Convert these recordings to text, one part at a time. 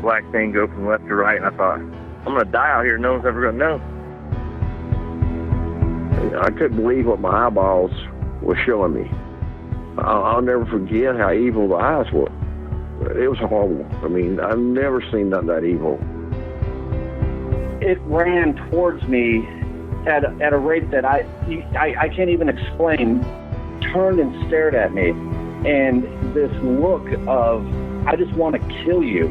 black thing go from left to right, and I thought, I'm going to die out here. No one's ever going to know. I couldn't believe what my eyeballs were showing me. I'll never forget how evil the eyes were. It was horrible. I mean, I've never seen nothing that evil. It ran towards me at a rate that I can't even explain. Turned and stared at me, and this look of, I just want to kill you.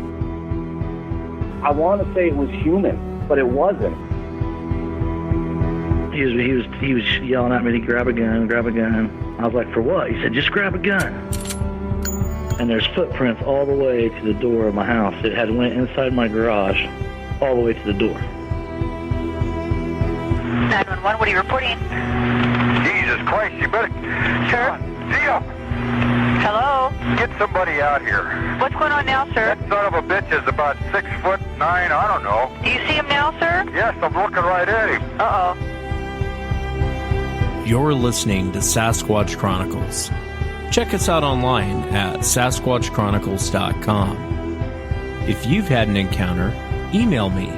I want to say it was human, but it wasn't. He was yelling at me to grab a gun, grab a gun. I was like, for what? He said, just grab a gun. And there's footprints all the way to the door of my house. It had went inside my garage, all the way to the door. 911, what are you reporting? Jesus Christ, you better... Sir? See ya! Hello? Get somebody out here. What's going on now, sir? That son of a bitch is about 6'9", I don't know. Do you see him now, sir? Yes, I'm looking right at him. Uh-oh. You're listening to Sasquatch Chronicles. Check us out online at sasquatchchronicles.com. If you've had an encounter, email me.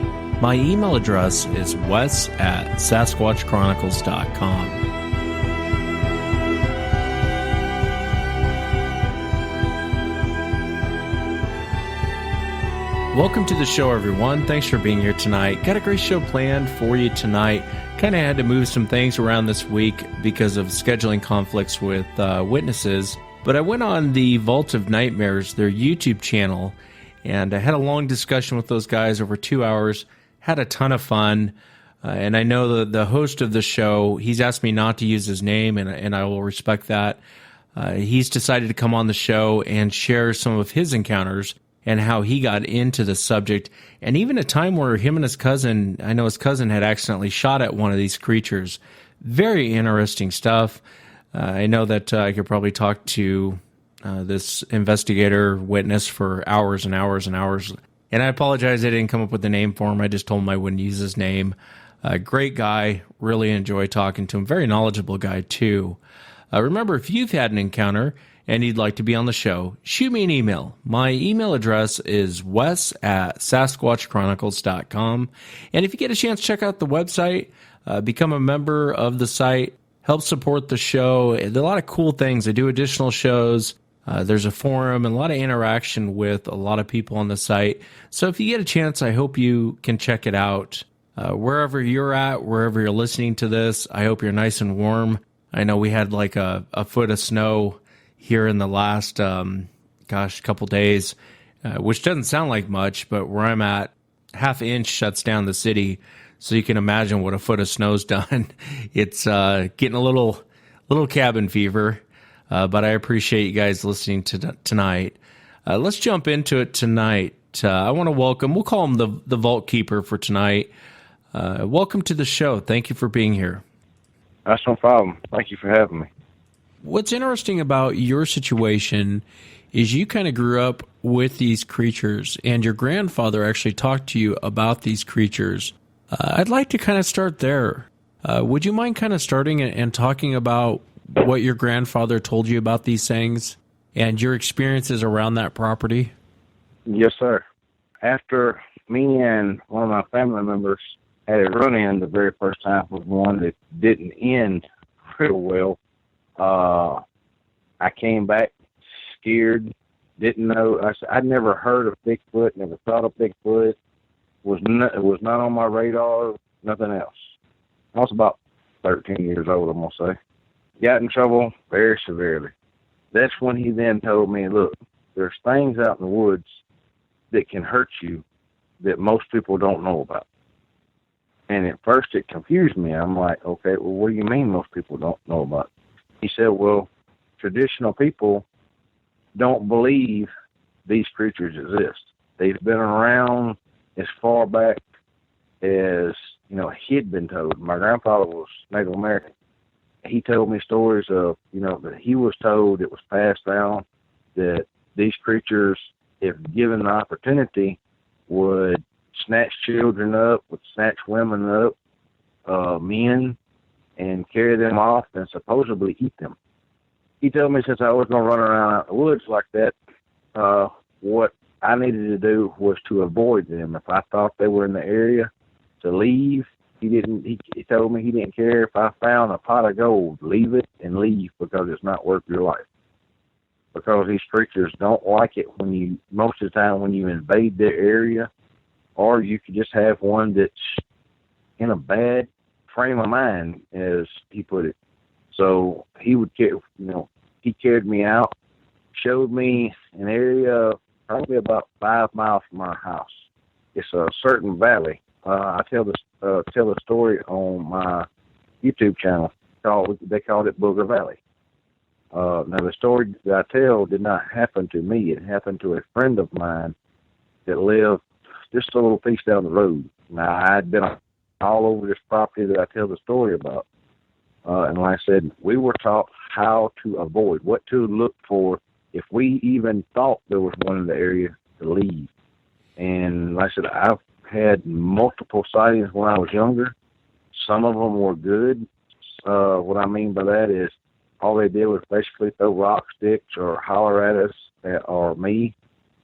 My email address is wes@sasquatchchronicles.com. Welcome to the show, everyone. Thanks for being here tonight. Got a great show planned for you tonight. Kind of had to move some things around this week because of scheduling conflicts with witnesses. But I went on the Vault of Nightmares, their YouTube channel, and I had a long discussion with those guys over 2 hours. Had a ton of fun. And I know the host of the show, he's asked me not to use his name, and I will respect that. He's decided to come on the show and share some of his encounters and how he got into the subject, and even a time where him and his cousin, I know his cousin had accidentally shot at one of these creatures. Very interesting stuff. I know that I could probably talk to this investigator witness for hours and hours and hours, and I apologize I didn't come up with a name for him. I just told him I wouldn't use his name. Great guy, really enjoy talking to him. Very knowledgeable guy, too. Remember, if you've had an encounter and you'd like to be on the show, shoot me an email. My email address is wes@sasquatchchronicles.com. And if you get a chance, check out the website, become a member of the site, help support the show. There are a lot of cool things. I do additional shows. There's a forum and a lot of interaction with a lot of people on the site. So if you get a chance, I hope you can check it out. Wherever you're at, wherever you're listening to this, I hope you're nice and warm. I know we had like a foot of snow here in the last, couple days, which doesn't sound like much, but where I'm at, half inch shuts down the city. So you can imagine what a foot of snow's done. It's getting a little cabin fever, but I appreciate you guys listening to tonight. Let's jump into it tonight. I want to welcome, we'll call him the Vault Keeper for tonight. Welcome to the show. Thank you for being here. That's no problem. Thank you for having me. What's interesting about your situation is you kind of grew up with these creatures, and your grandfather actually talked to you about these creatures. I'd like to kind of start there. Would you mind kind of starting and talking about what your grandfather told you about these things and your experiences around that property? Yes, sir. After me and one of my family members had a run-in the very first time with one that didn't end real well, I came back scared, didn't know. I'd never heard of Bigfoot, never thought of Bigfoot. It was not on my radar, nothing else. I was about 13 years old, I'm going to say. Got in trouble very severely. That's when he then told me, look, there's things out in the woods that can hurt you that most people don't know about. And at first it confused me. I'm like, okay, well, what do you mean most people don't know about? He said, well, traditional people don't believe these creatures exist. They've been around as far back as, he'd been told. My grandfather was Native American. He told me stories of, that he was told, it was passed down, that these creatures, if given the opportunity, would snatch children up, would snatch women up, men, and carry them off and supposedly eat them. He told me since I was going to run around out in the woods like that, what I needed to do was to avoid them. If I thought they were in the area, to leave. He told me he didn't care if I found a pot of gold, leave it and leave, because it's not worth your life. Because these creatures don't like it most of the time when you invade their area, or you could just have one that's in a bad frame of mind, as he put it. So he carried me out, showed me an area probably about 5 miles from our house. It's a certain valley. I tell the story on my YouTube channel. They called it Booger Valley. Now, the story that I tell did not happen to me. It happened to a friend of mine that lived just a little piece down the road. Now, I'd been all over this property that I tell the story about. And like I said, we were taught how to avoid, what to look for if we even thought there was one in the area, to leave. And like I said, I've had multiple sightings when I was younger. Some of them were good. What I mean by that is all they did was basically throw rock sticks or holler at us or me.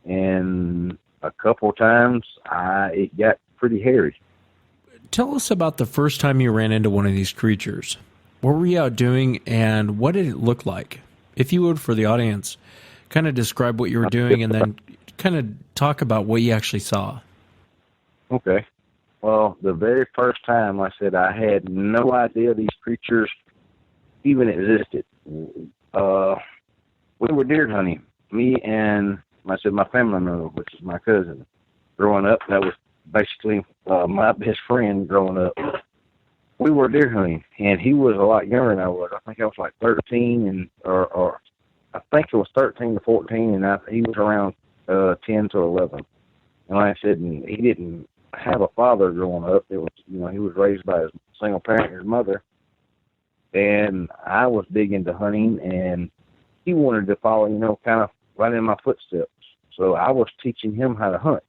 And a couple times it got pretty hairy. Tell us about the first time you ran into one of these creatures. What were you out doing, and what did it look like? If you would, for the audience, kind of describe what you were doing and then kind of talk about what you actually saw. Okay. Well, the very first time, like I said, I had no idea these creatures even existed. We were deer hunting. Me and, my family member, which is my cousin. Growing up, that was basically my best friend growing up. We were deer hunting, and he was a lot younger than I was. I think I was like 13, or I think it was 13 to 14, and he was around 10 to 11. And like I said, he didn't have a father growing up. It was, he was raised by his single parent, his mother. And I was big into hunting, and he wanted to follow, kind of right in my footsteps. So I was teaching him how to hunt,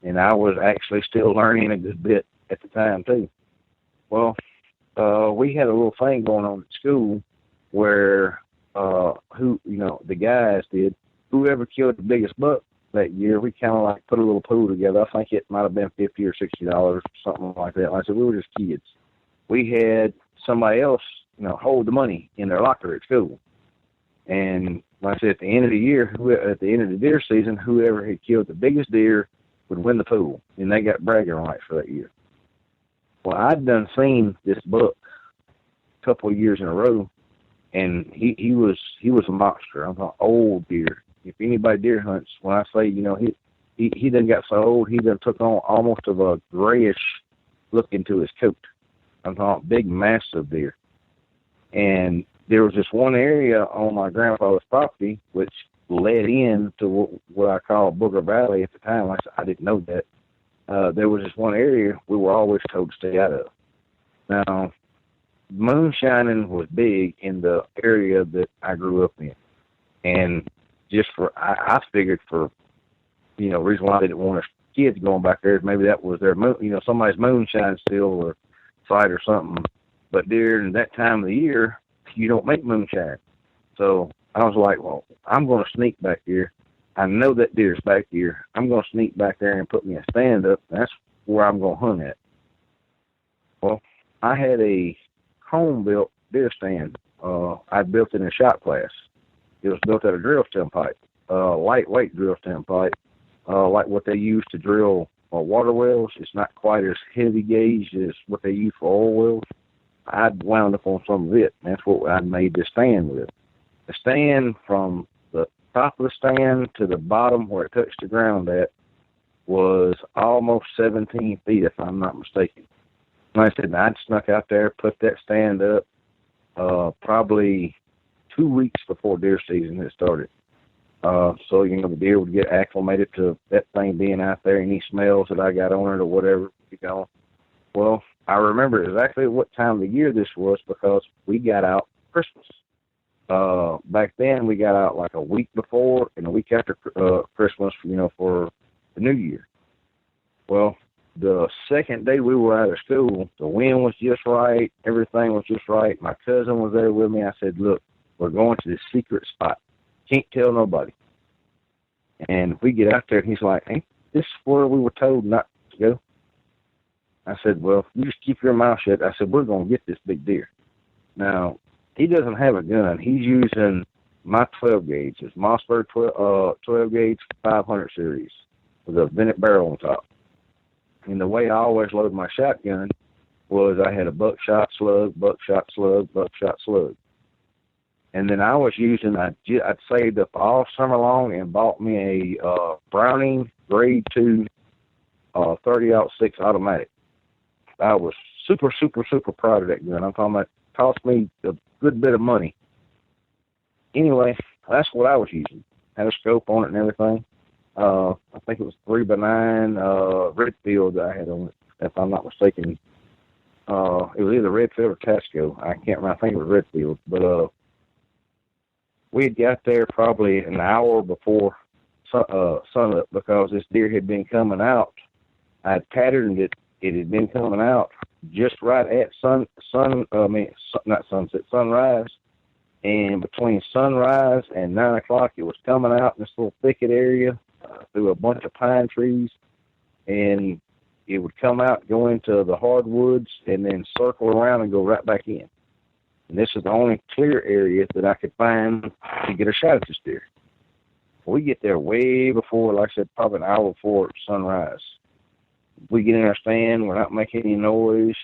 and I was actually still learning a good bit at the time too. Well, we had a little thing going on at school where the guys did, whoever killed the biggest buck that year, we kind of like put a little pool together. I think it might have been $50 or $60, something like that. Like I said, we were just kids. We had somebody else, hold the money in their locker at school. And like I said, at the end of the year, at the end of the deer season, whoever had killed the biggest deer would win the pool, and they got bragging rights for that year. Well, I'd done seen this buck a couple of years in a row, and he was a monster. I'm talking old deer. If anybody deer hunts, when I say, he done got so old, he done took on almost of a grayish look into his coat. I'm talking big, massive deer. And there was this one area on my grandfather's property which led into what I call Booger Valley at the time. I didn't know that. There was this one area we were always told to stay out of. Now, moonshining was big in the area that I grew up in. And I figured for, reason why they didn't want us kids going back there is maybe that was their somebody's moonshine still or fight or something. But during that time of the year, you don't make moonshine. So I was like, well, I'm going to sneak back here. I know that deer's back here. I'm going to sneak back there and put me a stand up. That's where I'm going to hunt at. Well, I had a home-built deer stand. I built it in a shop class. It was built out of drill stem pipe, lightweight drill stem pipe, like what they use to drill water wells. It's not quite as heavy gauge as what they use for oil wells. I'd wound up on some of it. That's what I made the stand with. The stand, from the top of the stand to the bottom where it touched the ground at, was almost 17 feet, if I'm not mistaken. Like I said, I'd snuck out there, put that stand up, probably 2 weeks before deer season had started. So, the deer would get acclimated to that thing being out there, any smells that I got on it or whatever, Well, I remember exactly what time of the year this was because we got out Christmas. Back then, we got out like a week before and a week after Christmas, for the New Year. Well, the second day we were out of school, the wind was just right, everything was just right. My cousin was there with me. I said, look, we're going to this secret spot. Can't tell nobody. And we get out there, and he's like, ain't this where we were told not to go? I said, well, you just keep your mouth shut. I said, we're going to get this big deer. Now, he doesn't have a gun. He's using my 12 gauge. It's Mossberg 12 gauge 500 series with a vented barrel on top. And the way I always load my shotgun was I had a buckshot slug, buckshot slug, buckshot slug. And then I was using, I'd saved up all summer long and bought me a Browning Grade 2 30-06 automatic. I was super, super, super proud of that gun. I'm talking about it cost me a good bit of money. Anyway, that's what I was using. Had a scope on it and everything. I think it was 3x9 Redfield that I had on it, if I'm not mistaken. It was either Redfield or Tasco. I can't remember. I think it was Redfield. But we had got there probably an hour before sunup because this deer had been coming out. I had patterned it. It had been coming out just right at sunrise. And between sunrise and 9 o'clock, it was coming out in this little thicket area through a bunch of pine trees. And it would come out, go into the hardwoods, and then circle around and go right back in. And this is the only clear area that I could find to get a shot at this deer. We get there way before, like I said, probably an hour before sunrise. We get in our stand, we're not making any noise,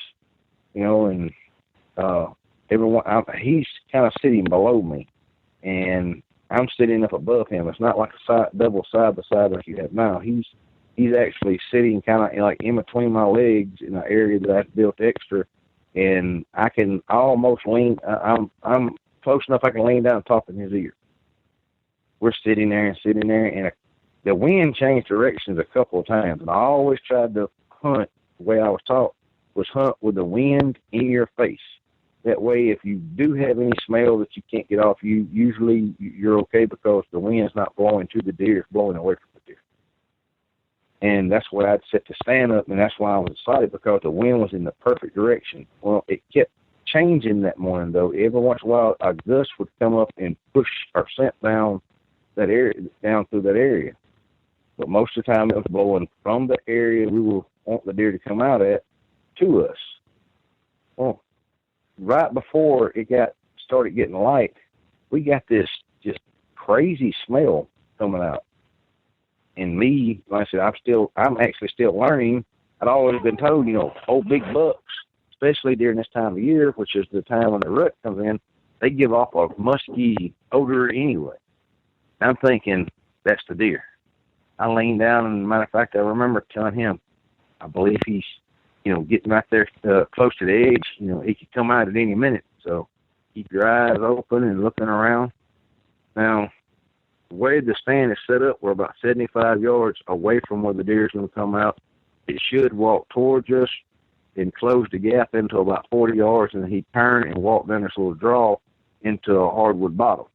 and everyone, he's kind of sitting below me, and I'm sitting up above him. It's not like a double side by side like you have now. He's actually sitting kind of like in between my legs in an area that I've built extra, and I can almost lean. I'm close enough I can lean down and talk in his ear. We're sitting there, and the wind changed directions a couple of times, and I always tried to hunt the way I was taught, was hunt with the wind in your face. That way, if you do have any smell that you can't get off, you're okay because the wind's not blowing to the deer, it's blowing away from the deer. And that's why I'd set the stand up, and that's why I was excited, because the wind was in the perfect direction. Well, it kept changing that morning, though. Every once in a while, a gust would come up and push our scent down through that area. But most of the time, it was blowing from the area we were wanting the deer to come out at to us. Well, right before it started getting light, we got this just crazy smell coming out. And me, like I said, I'm actually still learning. I'd always been told, old big bucks, especially during this time of year, which is the time when the rut comes in, they give off a musky odor anyway. I'm thinking, that's the deer. I leaned down, and matter of fact, I remember telling him, I believe he's, getting right there close to the edge. He could come out at any minute. So keep your eyes open and looking around. Now, the way the stand is set up, we're about 75 yards away from where the deer is going to come out. It should walk towards us and close the gap into about 40 yards, and then he'd turn and walk down this little draw into a hardwood bottom.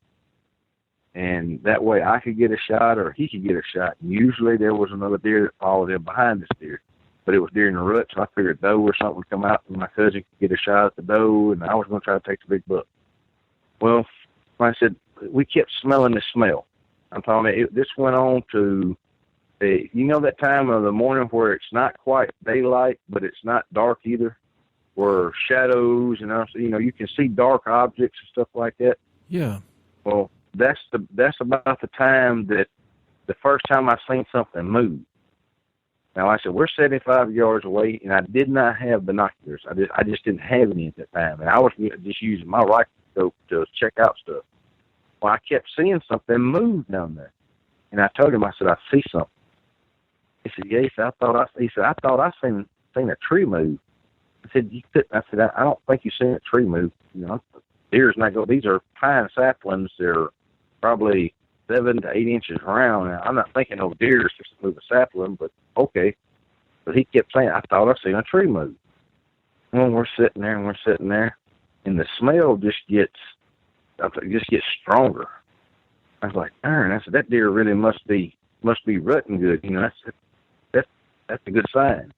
And that way I could get a shot or he could get a shot. And usually there was another deer that followed in behind this deer. But it was during the rut, so I figured doe or something would come out and my cousin could get a shot at the doe, and I was going to try to take the big buck. Well, like I said, we kept smelling the smell. I'm talking about this went on to, that time of the morning where it's not quite daylight, but it's not dark either, where shadows and, you can see dark objects and stuff like that. Yeah. Well, that's about the time that the first time I seen something move. Now, like I said, we're 75 yards away, and I did not have binoculars. I just didn't have any at that time, and I was just using my rifle scope to check out stuff. Well, I kept seeing something move down there, and I told him, I said, I see something. He said, yeah. I thought I seen a tree move. I said, you couldn't. I said, I don't think you seen a tree move. Deer's not go. These are pine saplings. They're probably 7 to 8 inches around. Now, I'm not thinking no deer's just move a sapling, but okay. But he kept saying, I thought I seen a tree move. Well, we're sitting there, and the smell just gets stronger. I was like, darn, I said, that deer really must be rutting good. That's a good sign.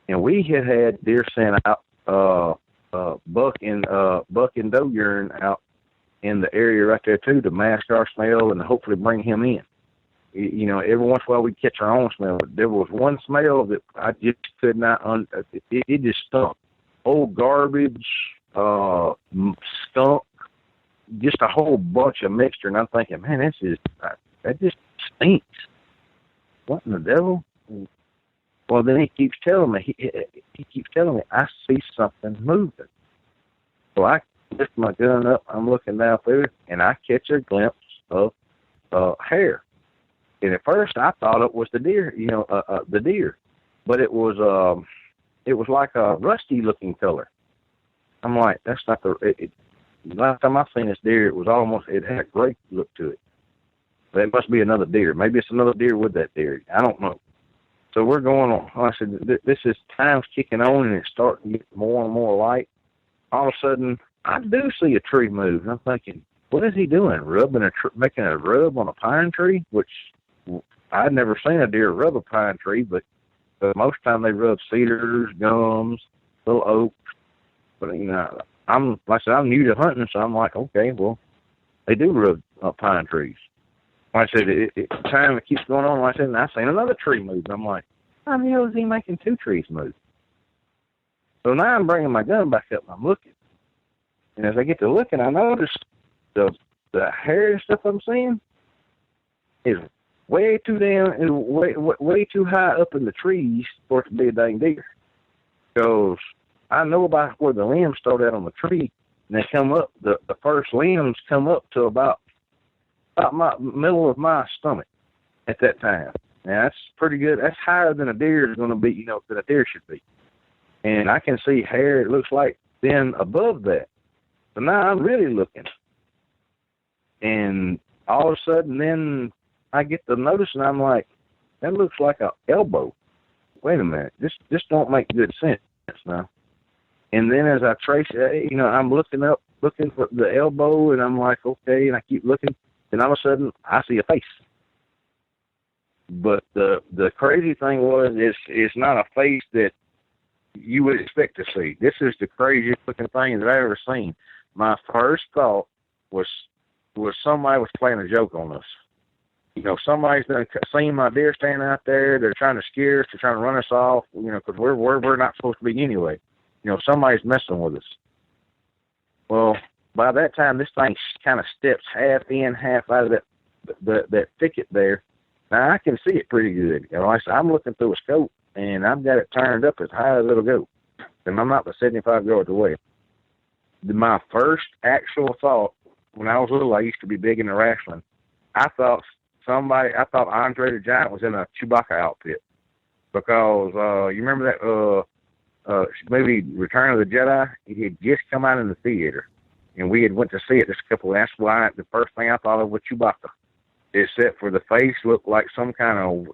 And we had deer sent out buck and doe urine out in the area right there too to mask our smell and hopefully bring him in. You know, every once in a while we'd catch our own smell. But there was one smell that I just could not, it just stunk. Old garbage, skunk, just a whole bunch of mixture. And I'm thinking, man, that just stinks. What in the devil? Well, then he keeps telling me, I see something moving. So I lift my gun up, I'm looking down through it, and I catch a glimpse of hair. And at first I thought it was the deer, but it was like a rusty looking color. I'm like, that's not last time I seen this deer, it had a gray look to it. But it must be another deer. Maybe it's another deer with that deer. I don't know. So we're going on. I said, this is time's kicking on, and it's starting to get more and more light. All of a sudden, I do see a tree move. And I'm thinking, what is he doing? Making a rub on a pine tree? Which I'd never seen a deer rub a pine tree, but most of the time they rub cedars, gums, little oaks. But, I'm new to hunting, so I'm like, okay, well, they do rub pine trees. Like I said, time it keeps going on. Like I said, and I seen another tree move. I'm like, how the hell is he making two trees move? So now I'm bringing my gun back up and I'm looking. And as I get to looking, I notice the hair and stuff I'm seeing is way too high up in the trees for it to be a dang deer. Because I know about where the limbs start out on the tree, and they come up. The first limbs come up to about my middle of my stomach at that time. Now that's pretty good. That's higher than a deer is going to be, than a deer should be. And I can see hair. It looks like then above that. So now I'm really looking, and all of a sudden, then I get the notice, and I'm like, that looks like an elbow. Wait a minute, this don't make good sense now. And then as I trace it, I'm looking for the elbow, and I'm like, okay, and I keep looking. And all of a sudden, I see a face. But the crazy thing was, it's not a face that you would expect to see. This is the craziest looking thing that I've ever seen. My first thought was somebody was playing a joke on us. Somebody's seen my deer standing out there. They're trying to scare us. They're trying to run us off. Because we're not supposed to be anyway. Somebody's messing with us. Well, by that time, this thing kind of steps half in, half out of that thicket there. Now, I can see it pretty good. I'm looking through a scope, and I've got it turned up as high as it'll go. And I'm not but 75 yards away. My first actual thought, when I was little, I used to be big into wrestling. I thought Andre the Giant was in a Chewbacca outfit. Because you remember that movie Return of the Jedi? It had just come out in the theater. And we had went to see it just a couple of. That's why the first thing I thought of was Chewbacca, except for the face looked like some kind of.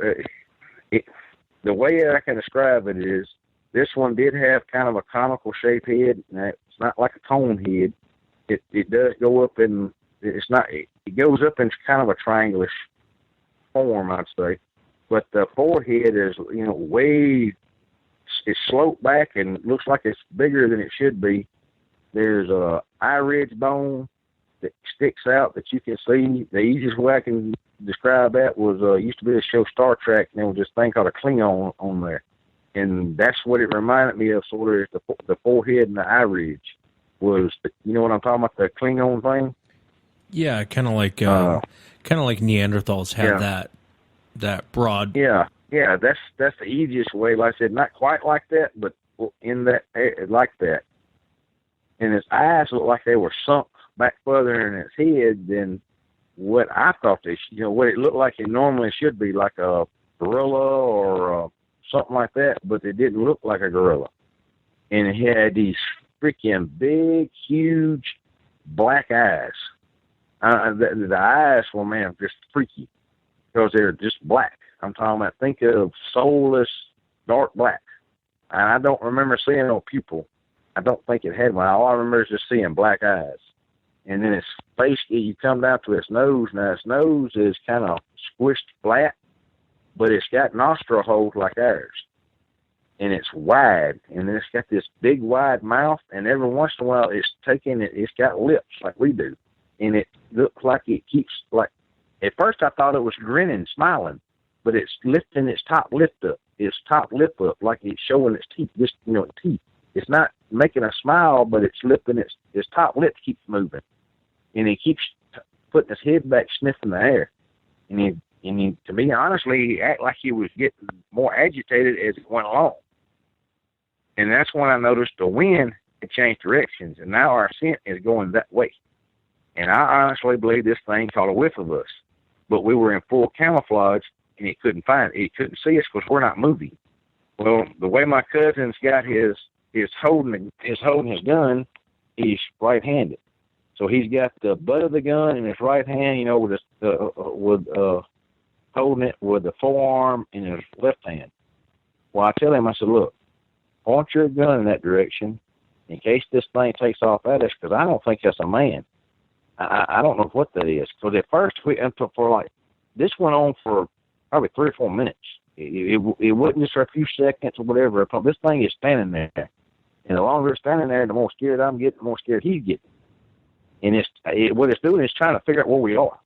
The way I can describe it is, this one did have kind of a conical shaped head. It's not like a cone head. It does go up in. It's not. It goes up in kind of a triangulish form, I'd say. But the forehead is, way. It's sloped back and looks like it's bigger than it should be. There's a eye ridge bone that sticks out that you can see. The easiest way I can describe that was used to be a show Star Trek, and there was this thing called a Klingon on there, and that's what it reminded me of. Sort of the forehead and the eye ridge was. You know what I'm talking about? The Klingon thing. Yeah, kind of like Neanderthals had that broad. Yeah, that's the easiest way. Like I said, not quite like that, but in that like that. And his eyes looked like they were sunk back further in his head than what I thought what it looked like it normally should be, like a gorilla or something like that, but it didn't look like a gorilla. And he had these freaking big, huge black eyes. The eyes were, man, just freaky because they're just black. I'm talking about, think of soulless, dark black. And I don't remember seeing no pupil. I don't think it had one. All I remember is just seeing black eyes. And then its face, you come down to its nose. Now, its nose is kind of squished flat, but it's got nostril holes like ours. And it's wide. And then it's got this big, wide mouth. And every once in a while, it's got lips like we do. And it looks like it keeps, like, At first I thought it was grinning, smiling, but it's lifting its top lip up, like it's showing its teeth, just, teeth. It's not making a smile, but it's lifting its top lip keeps moving. And he keeps putting his head back, sniffing the air. And he, to me, honestly, he acted like he was getting more agitated as it went along. And that's when I noticed the wind had changed directions, and now our scent is going that way. And I honestly believe this thing caught a whiff of us. But we were in full camouflage, and it couldn't see us because we're not moving. Well, the way my cousin's got his holding his gun, he's right-handed. So he's got the butt of the gun in his right hand, with holding it with the forearm in his left hand. Well, I tell him, I said, look, point your gun in that direction in case this thing takes off at us, because I don't think that's a man. I don't know what that is. Because at first, this went on for probably 3 or 4 minutes. It wasn't just for a few seconds or whatever. This thing is standing there. And the longer it's standing there, the more scared I'm getting, the more scared he's getting. And what it's doing is trying to figure out where we are.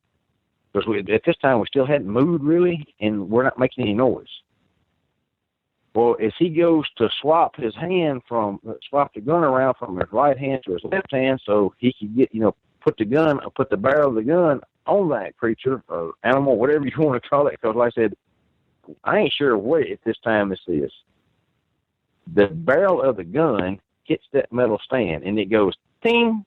Because at this time, we still hadn't moved really, and we're not making any noise. Well, as he goes to swap the gun around from his right hand to his left hand so he could get, put the barrel of the gun on that creature or animal, whatever you want to call it. Because like I said, I ain't sure what at this time this is. The barrel of the gun hits that metal stand, and it goes ting.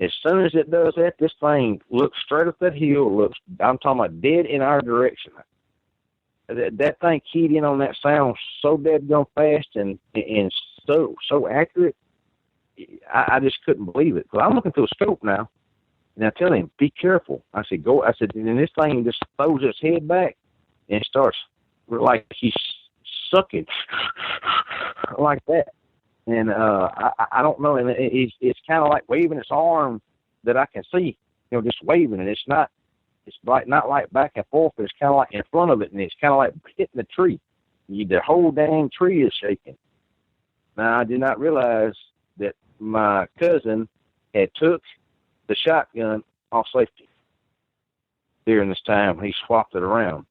As soon as it does that, this thing looks straight up that hill. I'm talking about dead in our direction. That thing keyed in on that sound so dead gone fast and so accurate. I just couldn't believe it. So I'm looking through a scope now, and I tell him, "Be careful." I said, "Go." I said, and this thing just throws its head back and starts like he's sucking like that. And I don't know, and it's kind of like waving its arm that I can see, just waving, and it's not like back and forth, but it's kind of like in front of it, and it's kind of like hitting the tree. The whole dang tree is shaking. Now, I did not realize that my cousin had took the shotgun off safety during this time. He swapped it around.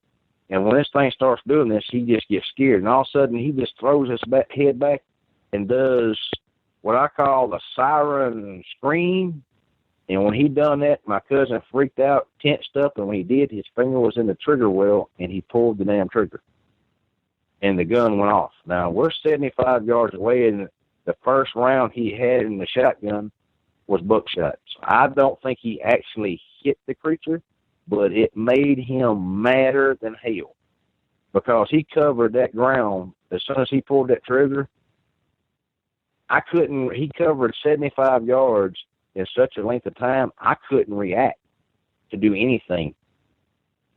And when this thing starts doing this, he just gets scared, and all of a sudden, he just throws his head back and does what I call the siren scream. And when he done that, my cousin freaked out, tensed up, and when he did, his finger was in the trigger well, and he pulled the damn trigger. And the gun went off. Now, we're 75 yards away, and the first round he had in the shotgun was buckshot. So I don't think he actually hit the creature, but it made him madder than hell because he covered that ground. As soon as he pulled that trigger, he covered 75 yards in such a length of time, I couldn't react to do anything.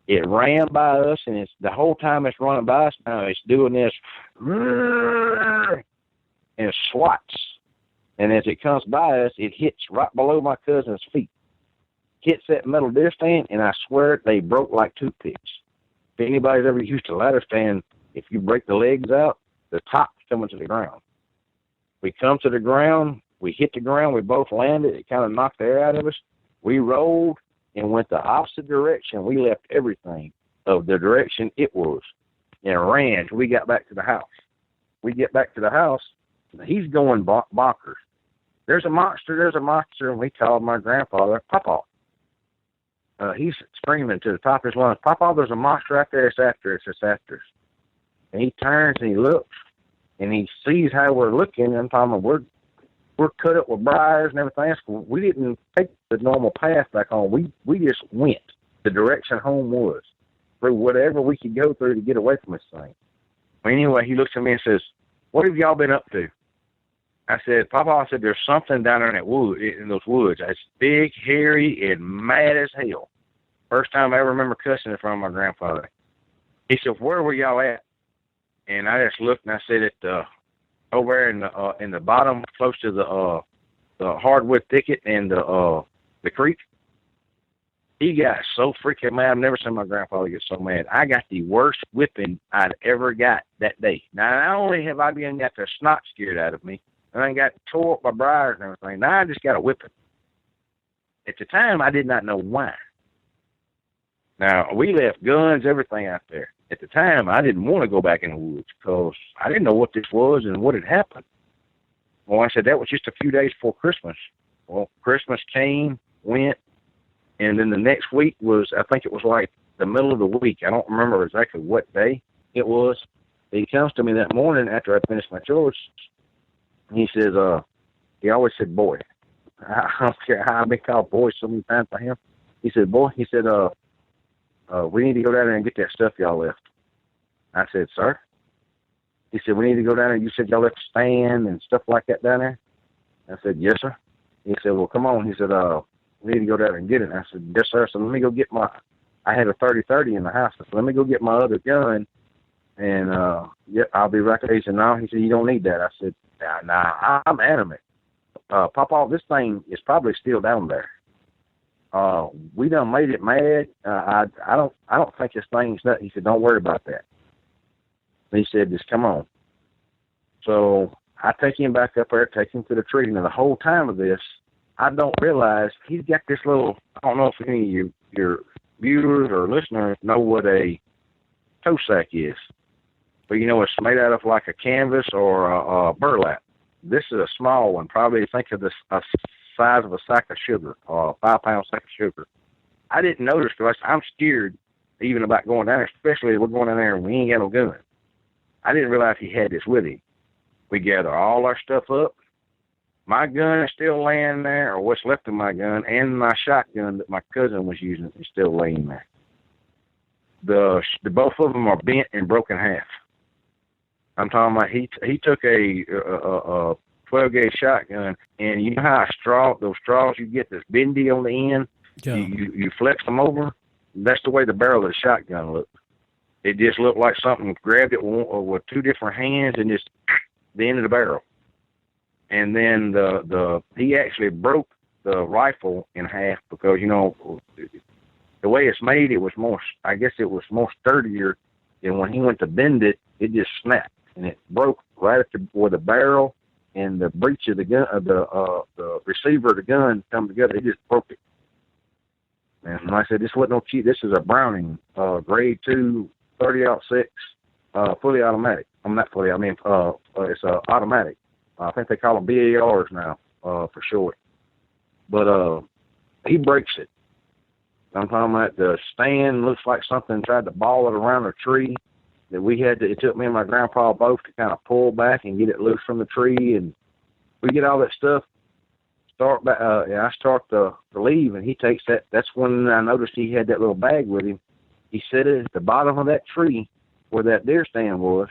It ran by us, and the whole time it's running by us now, it's doing this, and it swats. And as it comes by us, it hits right below my cousin's feet. Hits that metal deer stand, and I swear they broke like toothpicks. If anybody's ever used a ladder stand, if you break the legs out, the top's coming to the ground. We come to the ground, we hit the ground, we both landed, it kind of knocked the air out of us. We rolled and went the opposite direction. We left everything of the direction it was and ran till we got back to the house. We get back to the house, he's going bonkers. There's a monster, and we called my grandfather Papa. He's screaming to the top of his lungs, "Papa, there's a monster out there, it's after us. And he turns and he looks, and he sees how we're looking, and I'm talking about we're cut up with briars and everything else. We didn't take the normal path back home. We just went the direction home was, through whatever we could go through to get away from this thing. Well, anyway, he looks at me and says, "What have y'all been up to?" I said, "Papa," there's something down there in those woods. It's big, hairy, and mad as hell. First time I ever remember cussing in front of my grandfather. He said, "Where were y'all at?" And I just looked and I said, over in the bottom, close to the hardwood thicket and the creek." He got so freaking mad. I've never seen my grandfather get so mad. I got the worst whipping I'd ever got that day. Now, not only have I got the snot scared out of me, and I got tore up by briars and everything, now I just got a whipping. At the time, I did not know why. Now, we left guns, everything out there. At the time, I didn't want to go back in the woods because I didn't know what this was and what had happened. Well, I said, that was just a few days before Christmas. Well, Christmas came, went, and then the next week was, I think it was like the middle of the week. I don't remember exactly what day it was. He comes to me that morning after I finished my chores. He says, he always said, boy. I don't care how I've been called boy so many times by him. He said, boy, he said, we need to go down there and get that stuff y'all left. I said, sir? He said, we need to go down there. You said y'all left a stand and stuff like that down there? I said, yes, sir. He said, well, come on. He said, we need to go down there and get it. I said, yes, sir. So let me go get I had a 30-30 in the house. So let me go get my other gun. And, I'll be right there. He said, no. He said, you don't need that. I said, nah, I'm adamant. Papa, this thing is probably still down there. We done made it mad. I don't think this thing's nuts. He said, don't worry about that. He said, just come on. So I take him back up there, take him to the tree. And the whole time of this, I don't realize he's got this little, I don't know if any of your viewers or listeners know what a tow sack is. But, it's made out of like a canvas or a burlap. This is a small one. Probably think of the size of a sack of sugar, or a 5-pound sack of sugar. I didn't notice because I'm scared even about going down there, especially if we're going down there and we ain't got no gun. I didn't realize he had this with him. We gather all our stuff up. My gun is still laying there, or what's left of my gun, and my shotgun that my cousin was using is still laying there. The both of them are bent and broken half. I'm talking about he took a 12-gauge shotgun, and you know how those straws you get that's bendy on the end, you flex them over. That's the way the barrel of the shotgun looked. It just looked like something grabbed it with two different hands and just the end of the barrel. And then he actually broke the rifle in half because the way it's made, it was more. I guess it was more sturdier, and when he went to bend it, it just snapped and it broke right at where the barrel and the breech of the gun, the receiver of the gun come together. It just broke it. And like I said, this wasn't no cheap. This is a Browning, grade 2, 30-06, fully automatic. I'm not fully. I mean, it's automatic. I think they call them BARs now, for short. But he breaks it. I'm talking about the stand looks like something tried to ball it around a tree. That we had to. It took me and my grandpa both to kind of pull back and get it loose from the tree, and we get all that stuff. Start back. I start to leave, and he takes that. That's when I noticed he had that little bag with him. He set it at the bottom of that tree where that deer stand was,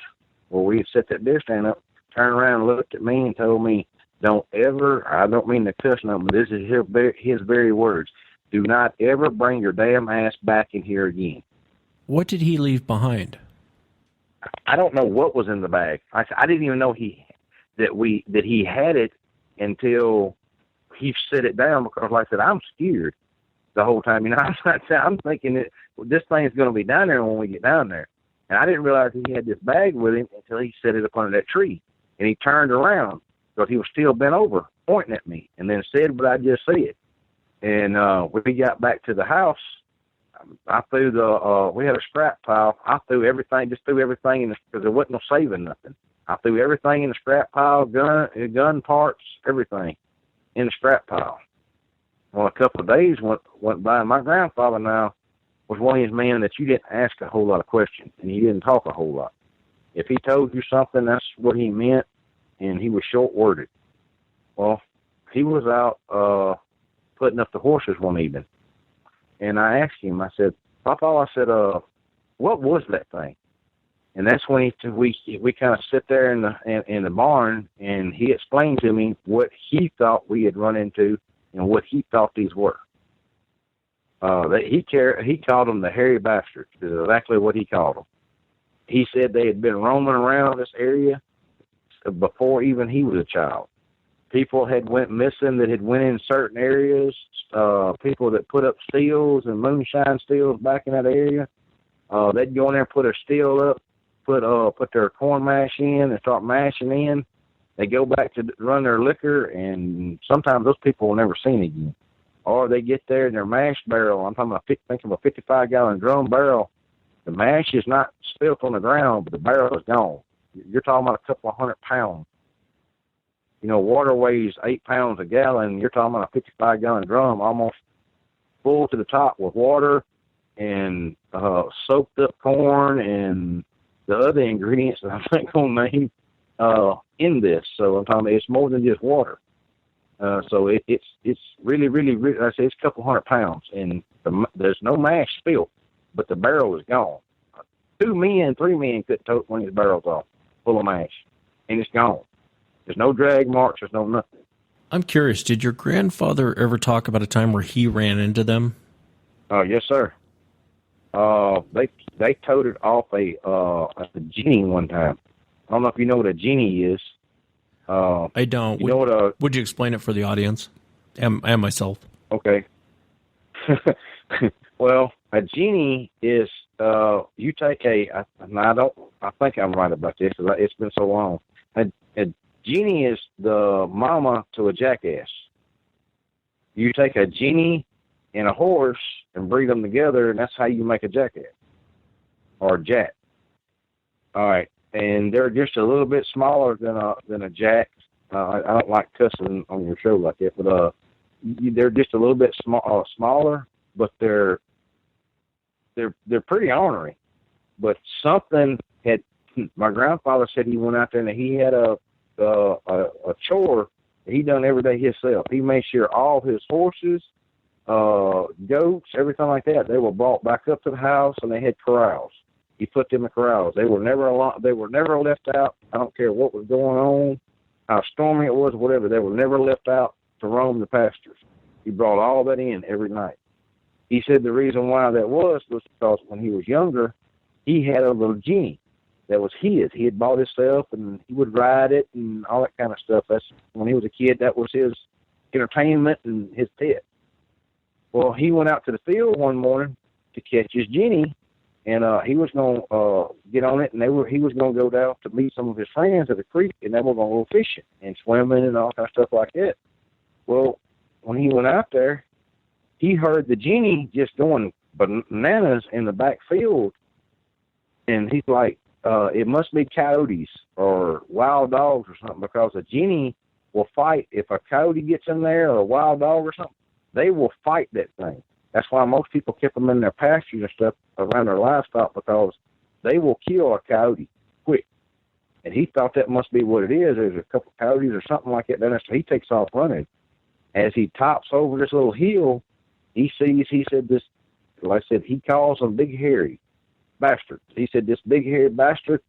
where we had set that deer stand up. Turned around and looked at me and told me, "Don't ever." I don't mean to cuss nothing, but this is his very words. Do not ever bring your damn ass back in here again. What did he leave behind? I don't know what was in the bag. I didn't even know that he had it until he set it down because, like I said, I'm scared the whole time. I'm thinking that this thing is going to be down there when we get down there. And I didn't realize he had this bag with him until he set it up under that tree. And he turned around because he was still bent over, pointing at me, and then said what I just said. And when we got back to the house, I threw we had a scrap pile. I threw everything, just threw everything in because there wasn't no saving nothing. I threw everything in the scrap pile, gun parts, everything in the scrap pile. Well, a couple of days went by, and my grandfather now was one of these men that you didn't ask a whole lot of questions, and he didn't talk a whole lot. If he told you something, that's what he meant, and he was short-worded. Well, he was out putting up the horses one evening, and I asked him, I said, Papa, I said, what was that thing? And that's when we kind of sit there in the barn, and he explained to me what he thought we had run into and what he thought these were. He called them the hairy bastards, is exactly what he called them. He said they had been roaming around this area before even he was a child. People had went missing that had went in certain areas. People that put up steels and moonshine steels back in that area. They'd go in there and put a steel up, put their corn mash in and start mashing in. They go back to run their liquor, and sometimes those people were never seen again. or they get there and their mash barrel, I'm talking about, think of a 55-gallon drum barrel, the mash is not spilt on the ground, but the barrel is gone. You're talking about a couple of 100 pounds. You know, water weighs 8 pounds a gallon. You're talking about a 55-gallon drum almost full to the top with water and soaked up corn and the other ingredients that I'm not going to name in this. So I'm talking about it's more than just water. So it's really, really, really, I say it's a couple 100 pounds, and there's no mash spilled, but the barrel is gone. 2 men, 3 men could tote one of these barrels off full of mash, and it's gone. There's no drag marks. There's no nothing. I'm curious, did your grandfather ever talk about a time where he ran into them? Yes, sir. They toted off a genie one time. I don't know if you know what a genie is. I don't. Would you explain it for the audience and myself? Okay. Well, a genie is you take I think I'm right about this. It's been so long. A genie is the mama to a jackass. You take a genie and a horse and breed them together, and that's how you make a jackass or a jack. All right, and they're just a little bit smaller than a jack. I don't like cussing on your show like that, but they're just a little bit smaller, but they're pretty ornery. But something had. My grandfather said he went out there and he had a chore that he done every day himself. He made sure all his horses, goats, everything like that, they were brought back up to the house and they had corrals. He put them in corrals. They were never left out. I don't care what was going on, how stormy it was, whatever. They were never left out to roam the pastures. He brought all that in every night. He said the reason why that was because when he was younger, he had a little genie that was his. He had bought himself, and he would ride it and all that kind of stuff. That's when he was a kid. That was his entertainment and his pet. Well, he went out to the field one morning to catch his genie, and he was going to get on it, and he was going to go down to meet some of his friends at the creek, and they were going to go fishing and swimming and all kind of stuff like that. Well, when he went out there, he heard the genie just going bananas in the back field, and he's like, it must be coyotes or wild dogs or something, because a genie will fight. If a coyote gets in there or a wild dog or something, they will fight that thing. That's why most people keep them in their pastures and stuff around their livestock, because they will kill a coyote quick. And he thought that must be what it is. There's a couple of coyotes or something like that. Then he takes off running. As he tops over this little hill, he said, like I said, he calls them big hairy bastards. He said this big hairy bastard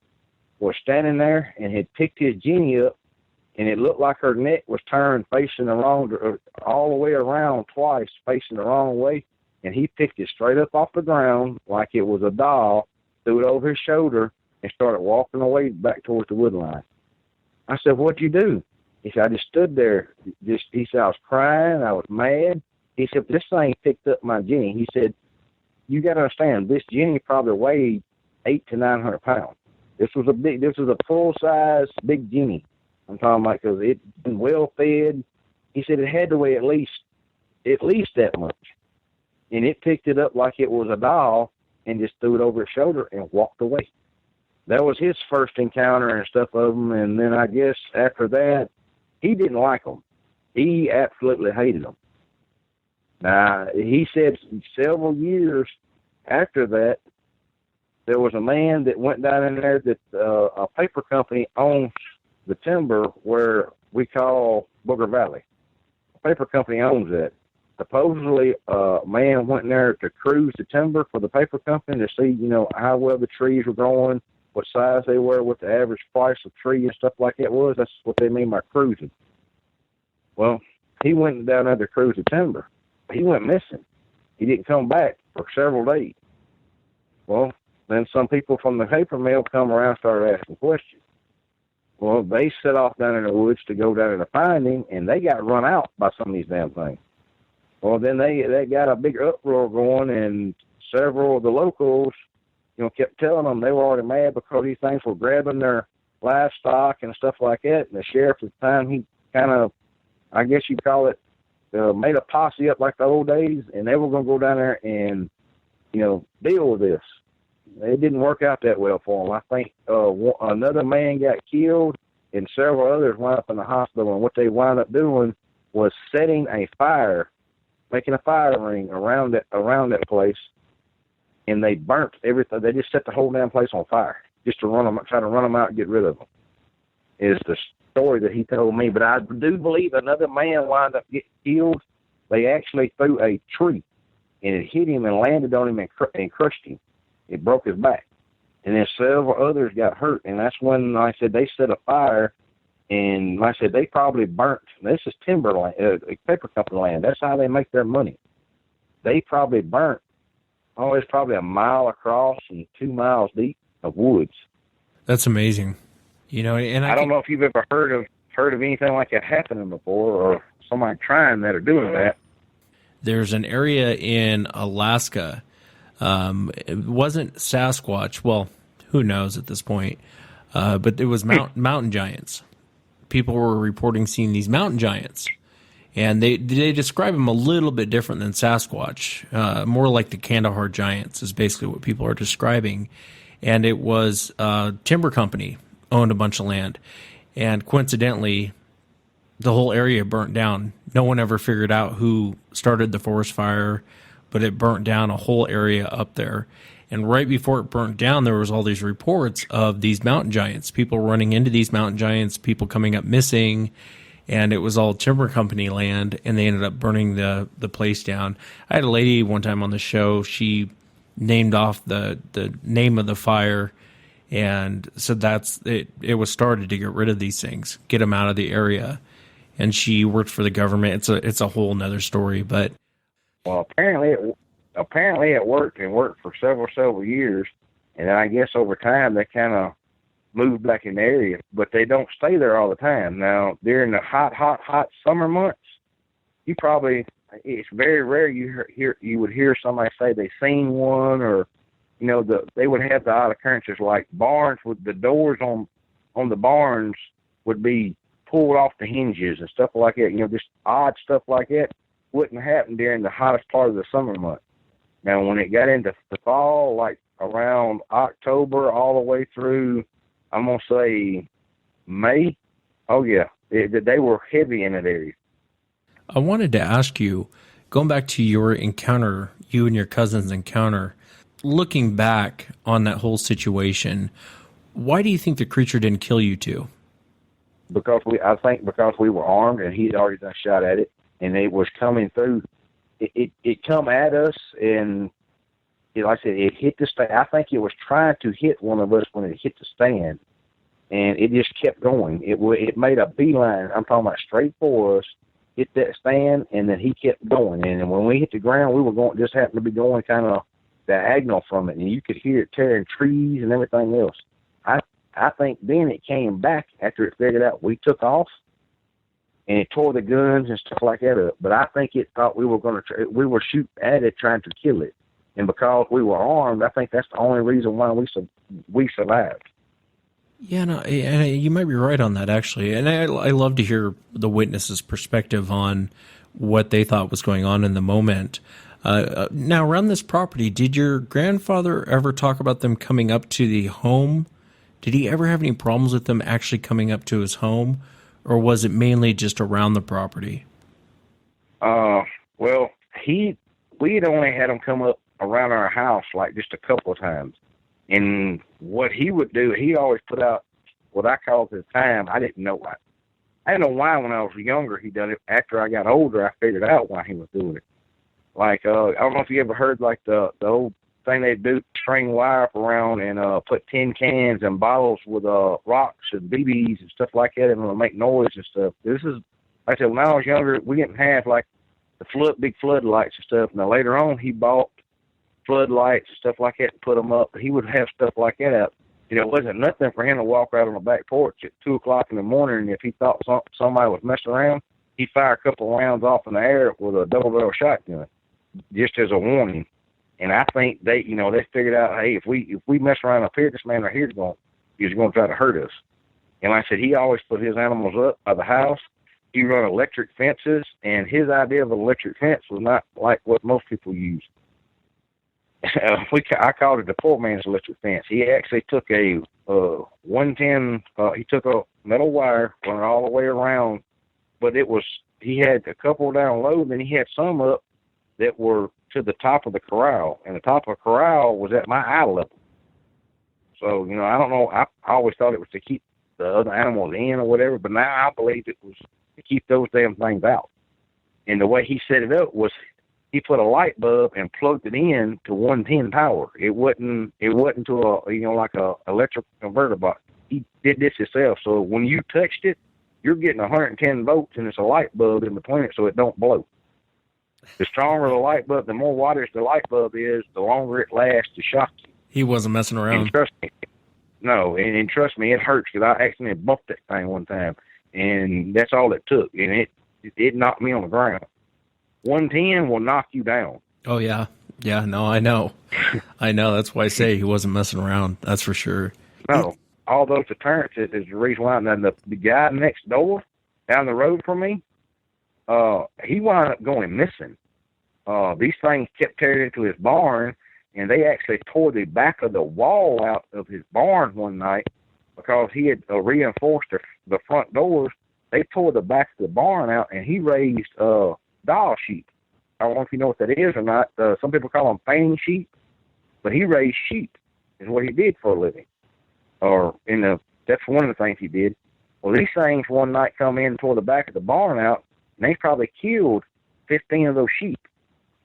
was standing there and had picked his genie up, and it looked like her neck was turned facing the wrong, all the way around twice, facing the wrong way, and he picked it straight up off the ground like it was a doll, threw it over his shoulder, and started walking away back towards the wood line. I said, "What'd you do?" He said, "I just stood there." He said, "I was crying, I was mad." He said, "This thing picked up my genie." He said, "You got to understand, this genie probably weighed 800 to 900 pounds. This was a full-size big genie. I'm talking about, because it's been well fed." He said it had to weigh at least that much. And it picked it up like it was a doll and just threw it over his shoulder and walked away. That was his first encounter and stuff of them. And then I guess after that, he didn't like them. He absolutely hated them. Now, he said several years after that, there was a man that went down in there that a paper company owns the timber where we call Booger Valley. A paper company owns that. Supposedly, a man went in there to cruise the timber for the paper company to see, how well the trees were growing, what size they were, what the average price of tree and stuff like that was. That's what they mean by cruising. Well, he went down there to cruise the timber. He went missing. He didn't come back for several days. Well, then some people from the paper mill come around and started asking questions. Well, they set off down in the woods to go down there to find him, and they got run out by some of these damn things. Well, then they got a big uproar going, and several of the locals, kept telling them they were already mad because these things were grabbing their livestock and stuff like that. And the sheriff at the time, he kind of, I guess you'd call it, made a posse up like the old days, and they were going to go down there and, deal with this. It didn't work out that well for them. I think another man got killed, and several others wound up in the hospital. And what they wound up doing was setting a fire, making a fire ring around that place, and they burnt everything. They just set the whole damn place on fire just to try to run them out and get rid of them. Is the story that he told me. But I do believe another man wound up getting killed. They actually threw a tree, and it hit him and landed on him and crushed him. It broke his back. And then several others got hurt, and that's when, like I said, they set a fire, and like I said, they probably burnt. This is timberland, paper company land. That's how they make their money. They probably burnt, it's probably a mile across and 2 miles deep of woods. That's amazing. And I don't know if you've ever heard of anything like that happening before, or somebody trying that or doing that. There's an area in Alaska. It wasn't Sasquatch. Well, who knows at this point? But it was mountain giants. People were reporting seeing these mountain giants, and they describe them a little bit different than Sasquatch. More like the Kandahar giants is basically what people are describing. And it was a timber company owned a bunch of land, and coincidentally, the whole area burnt down. No one ever figured out who started the forest fire, but it burnt down a whole area up there. And right before it burnt down, there was all these reports of these mountain giants, people running into these mountain giants, people coming up missing, and it was all timber company land, and they ended up burning the place down. I had a lady one time on the show, she named off the name of the fire, and so that's it. It was started to get rid of these things, get them out of the area. And she worked for the government. It's a whole nother story, but apparently it worked for several years, and then I guess over time they kind of moved back in the area, but they don't stay there all the time. Now during the hot summer months, it's very rare you would hear somebody say they seen one, or they would have the odd occurrences like barns with the doors on the barns would be pulled off the hinges and stuff like that. Just odd stuff like that wouldn't happen during the hottest part of the summer month. Now, when it got into the fall, like around October all the way through, I'm going to say May, they were heavy in that area. I wanted to ask you, going back to your encounter, you and your cousin's encounter, looking back on that whole situation, why do you think the creature didn't kill you two? I think because we were armed and he'd already done shot at it, and it was coming through. It come at us, and like I said, it hit the stand. I think it was trying to hit one of us when it hit the stand, and it just kept going. It made a beeline. I'm talking about straight for us, hit that stand, and then he kept going. And when we hit the ground, we were going, just happened to be going kind of diagonal from it, and you could hear it tearing trees and everything else. I think then it came back after it figured out we took off, and it tore the guns and stuff like that up. But I think it thought we were shooting at it trying to kill it. And because we were armed, I think that's the only reason why we survived. Yeah, no, you might be right on that, actually. And I love to hear the witness's perspective on what they thought was going on in the moment. Now, around this property, did your grandfather ever talk about them coming up to the home? Did he ever have any problems with them actually coming up to his home? Or was it mainly just around the property? Well, we'd only had them come up around our house like just a couple of times. And what he would do, he always put out what I called at the time, I didn't know why. I didn't know why when I was younger he done it. After I got older, I figured out why he was doing it. Like, I don't know if you ever heard like the old thing they do, string wire up around and put tin cans and bottles with rocks and BBs and stuff like that, and it'll make noise and stuff. This is, like I said, when I was younger, we didn't have like the big floodlights and stuff. Now later on, he bought floodlights and stuff like that and put them up. He would have stuff like that out. It wasn't nothing for him to walk out on the back porch at 2 o'clock in the morning, and if he thought somebody was messing around, he'd fire a couple of rounds off in the air with a double-barrel shotgun, just as a warning. And I think they figured out, hey, if we mess around up here, this man right here is going to try to hurt us. And like I said, he always put his animals up by the house. he run electric fences, and his idea of an electric fence was not like what most people use. I called it the poor man's electric fence. He actually took a 110. He took a metal wire, run it all the way around, but he had a couple down low, then he had some up that were to the top of the corral, and the top of the corral was at my eye level. So, I don't know. I always thought it was to keep the other animals in or whatever, but now I believe it was to keep those damn things out. And the way he set it up was he put a light bulb and plugged it in to 110 power. It wasn't to like a electric converter box. He did this himself. So when you touched it, you're getting 110 volts, and it's a light bulb in between it so it don't blow. The stronger the light bulb, the more wattage the light bulb is, the longer it lasts to shock you. He wasn't messing around. And trust me, no, and trust me, it hurts because I accidentally bumped that thing one time, and that's all it took, and it knocked me on the ground. 110 will knock you down. Oh, yeah. Yeah, no, I know. I know. That's why I say he wasn't messing around. That's for sure. No, all those deterrents is the reason why. And the guy next door, down the road from me, he wound up going missing. These things kept tearing into his barn, and they actually tore the back of the wall out of his barn one night because he had reinforced the front doors. They tore the back of the barn out, and he raised doll sheep. I don't know if you know what that is or not. Some people call them fanning sheep, but he raised sheep is what he did for a living. That's one of the things he did. Well, these things one night come in and tore the back of the barn out, and they probably killed 15 of those sheep.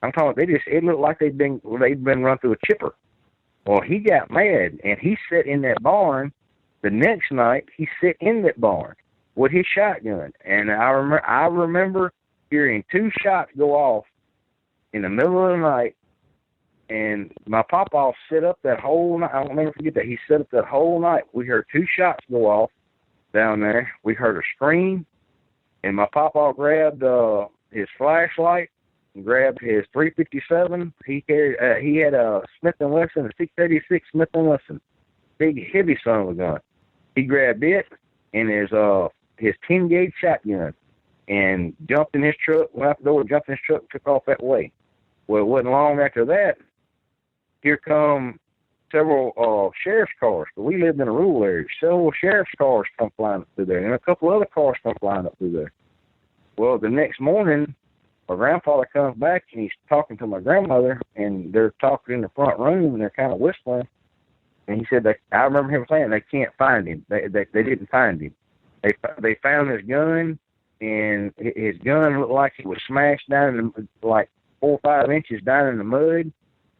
I'm talking, it looked like they'd been run through a chipper. Well, he got mad, and he sat in that barn. The next night, he sat in that barn with his shotgun. And I remember hearing 2 shots go off in the middle of the night, and my papa set up that whole night. I'll never forget that. He set up that whole night. We heard 2 shots go off down there. We heard a scream, and my papa grabbed his flashlight and grabbed his .357. He had a Smith & Wesson, a 686 Smith & Wesson, big, heavy son of a gun. He grabbed it and his 10-gauge shotgun and jumped in his truck, went out the door, jumped in his truck, and took off that way. Well, it wasn't long after that, here come several sheriff's cars. But we lived in a rural area. Several sheriff's cars come flying up through there, and a couple other cars come flying up through there. Well, the next morning, my grandfather comes back, and he's talking to my grandmother, and they're talking in the front room, and they're kind of whispering. And he said, I remember him saying they can't find him. They didn't find him. They found his gun, and his gun looked like it was smashed down in like 4 or 5 inches down in the mud,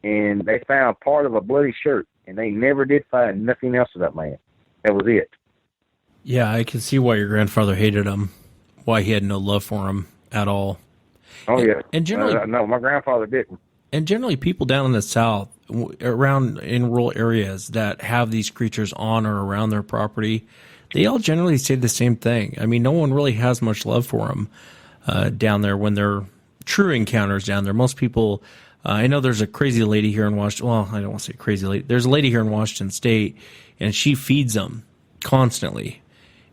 and they found part of a bloody shirt, and they never did find nothing else of that man. That was it. Yeah, I can see why your grandfather hated him, why he had no love for him at all. Oh, yeah. And generally, no, my grandfather didn't. And generally, people down in the South, around in rural areas that have these creatures on or around their property, they all generally say the same thing. I mean, no one really has much love for them down there when they're true encounters down there. Most people, I know there's a crazy lady here in Washington. Well, I don't want to say crazy lady. There's a lady here in Washington State, and she feeds them constantly.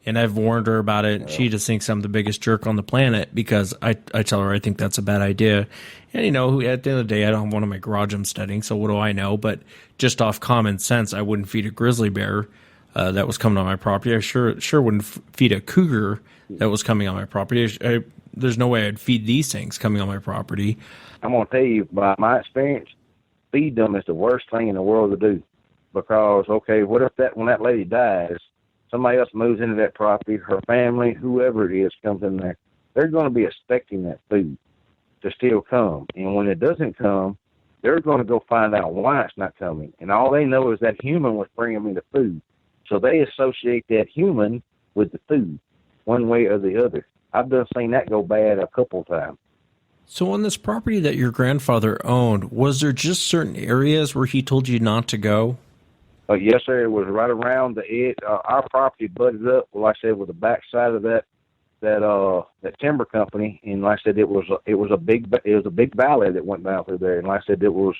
And I've warned her about it. She just thinks I'm the biggest jerk on the planet because I tell her I think that's a bad idea. And, at the end of the day, I don't have one in my garage I'm studying, so what do I know? But just off common sense, I wouldn't feed a grizzly bear that was coming on my property. I sure wouldn't feed a cougar that was coming on my property. There's no way I'd feed these things coming on my property. I'm going to tell you, by my experience, feed them is the worst thing in the world to do. Because, okay, what if when that lady dies, somebody else moves into that property, her family, whoever it is, comes in there, they're going to be expecting that food to still come. And when it doesn't come, they're going to go find out why it's not coming. And all they know is that human was bringing me the food. So they associate that human with the food, one way or the other. I've done seen that go bad a couple times. So on this property that your grandfather owned, was there just certain areas where he told you not to go? Yes, sir. It was right around the edge. Our property butted up, like I said, with the backside of that timber company. And like I said, it was a big valley that went down through there. And like I said, it was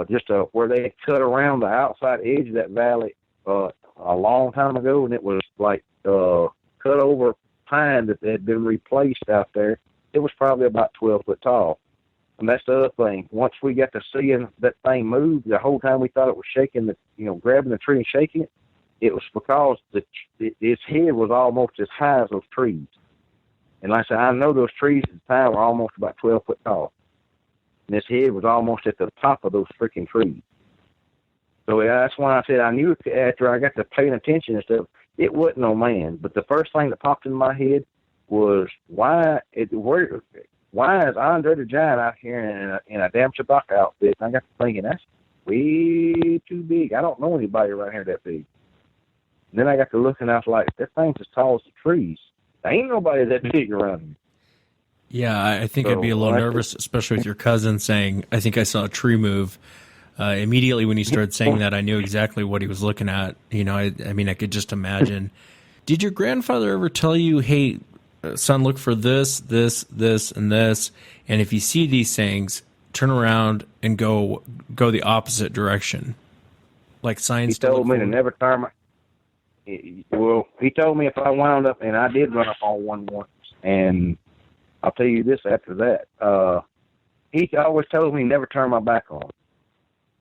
just where they had cut around the outside edge of that valley a long time ago, and it was like cut over pine that had been replaced out there. It was probably about 12 foot tall. And that's the other thing. Once we got to seeing that thing move, the whole time we thought it was shaking, grabbing the tree and shaking it, it was because its head was almost as high as those trees. And like I said, I know those trees at the time were almost about 12 foot tall. And its head was almost at the top of those freaking trees. So that's why I said I knew after I got to paying attention and stuff, it wasn't no man. But the first thing that popped in my head was why is Andre the Giant out here in a damn Chewbacca outfit? And I got to thinking, that's way too big. I don't know anybody around here that big. And then I got to looking, and I was like, that thing's as tall as the trees. There ain't nobody that big around here. Yeah, I think I'd be a little nervous, especially with your cousin saying, I think I saw a tree move. Immediately when he started saying that, I knew exactly what he was looking at. I mean, I could just imagine. Did your grandfather ever tell you, hey, son, look for this, this, this, and this, and if you see these things, turn around and go the opposite direction? Like signs. He told me to never turn my... Well, he told me if I wound up, and I did run up on one once, and I'll tell you this after that. He always told me never turn my back on.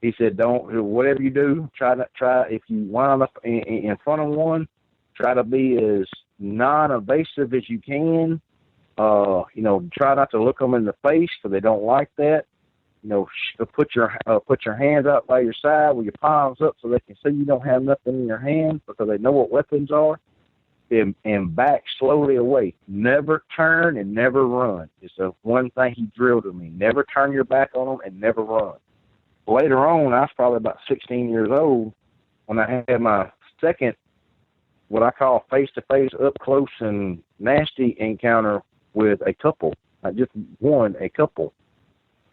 He said, don't, whatever you do, try, if you wound up in front of one, try to be as non-evasive as you can. Try not to look them in the face because they don't like that. Put your hands up by your side with your palms up so they can see you don't have nothing in your hands because they know what weapons are. And back slowly away. Never turn and never run. It's the one thing he drilled to me. Never turn your back on them and never run. Later on, I was probably about 16 years old when I had my second, what I call face-to-face, up-close and nasty encounter with a couple. Not just one, a couple.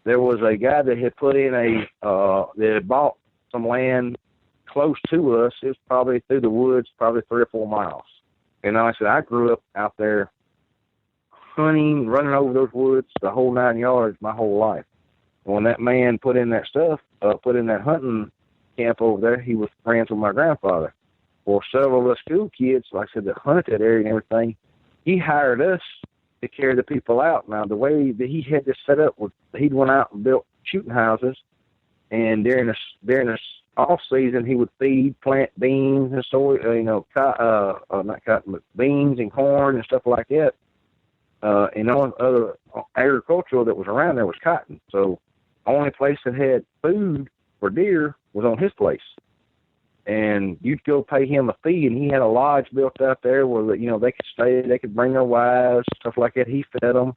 There was a guy that had put in that had bought some land close to us. It was probably through the woods, probably 3 or 4 miles. And like I said, I grew up out there hunting, running over those woods, the whole 9 yards my whole life. When that man put in that stuff, put in that hunting camp over there, he was friends with my grandfather. Well, several of the school kids, like I said, that hunted that area and everything, he hired us to carry the people out. Now, the way that he had this set up was he'd went out and built shooting houses, and during the off season, he would plant beans and soy, not cotton, but beans and corn and stuff like that. And all other agricultural that was around there was cotton. So the only place that had food for deer was on his place. And you'd go pay him a fee, and he had a lodge built out there where, they could stay, they could bring their wives, stuff like that. He fed them.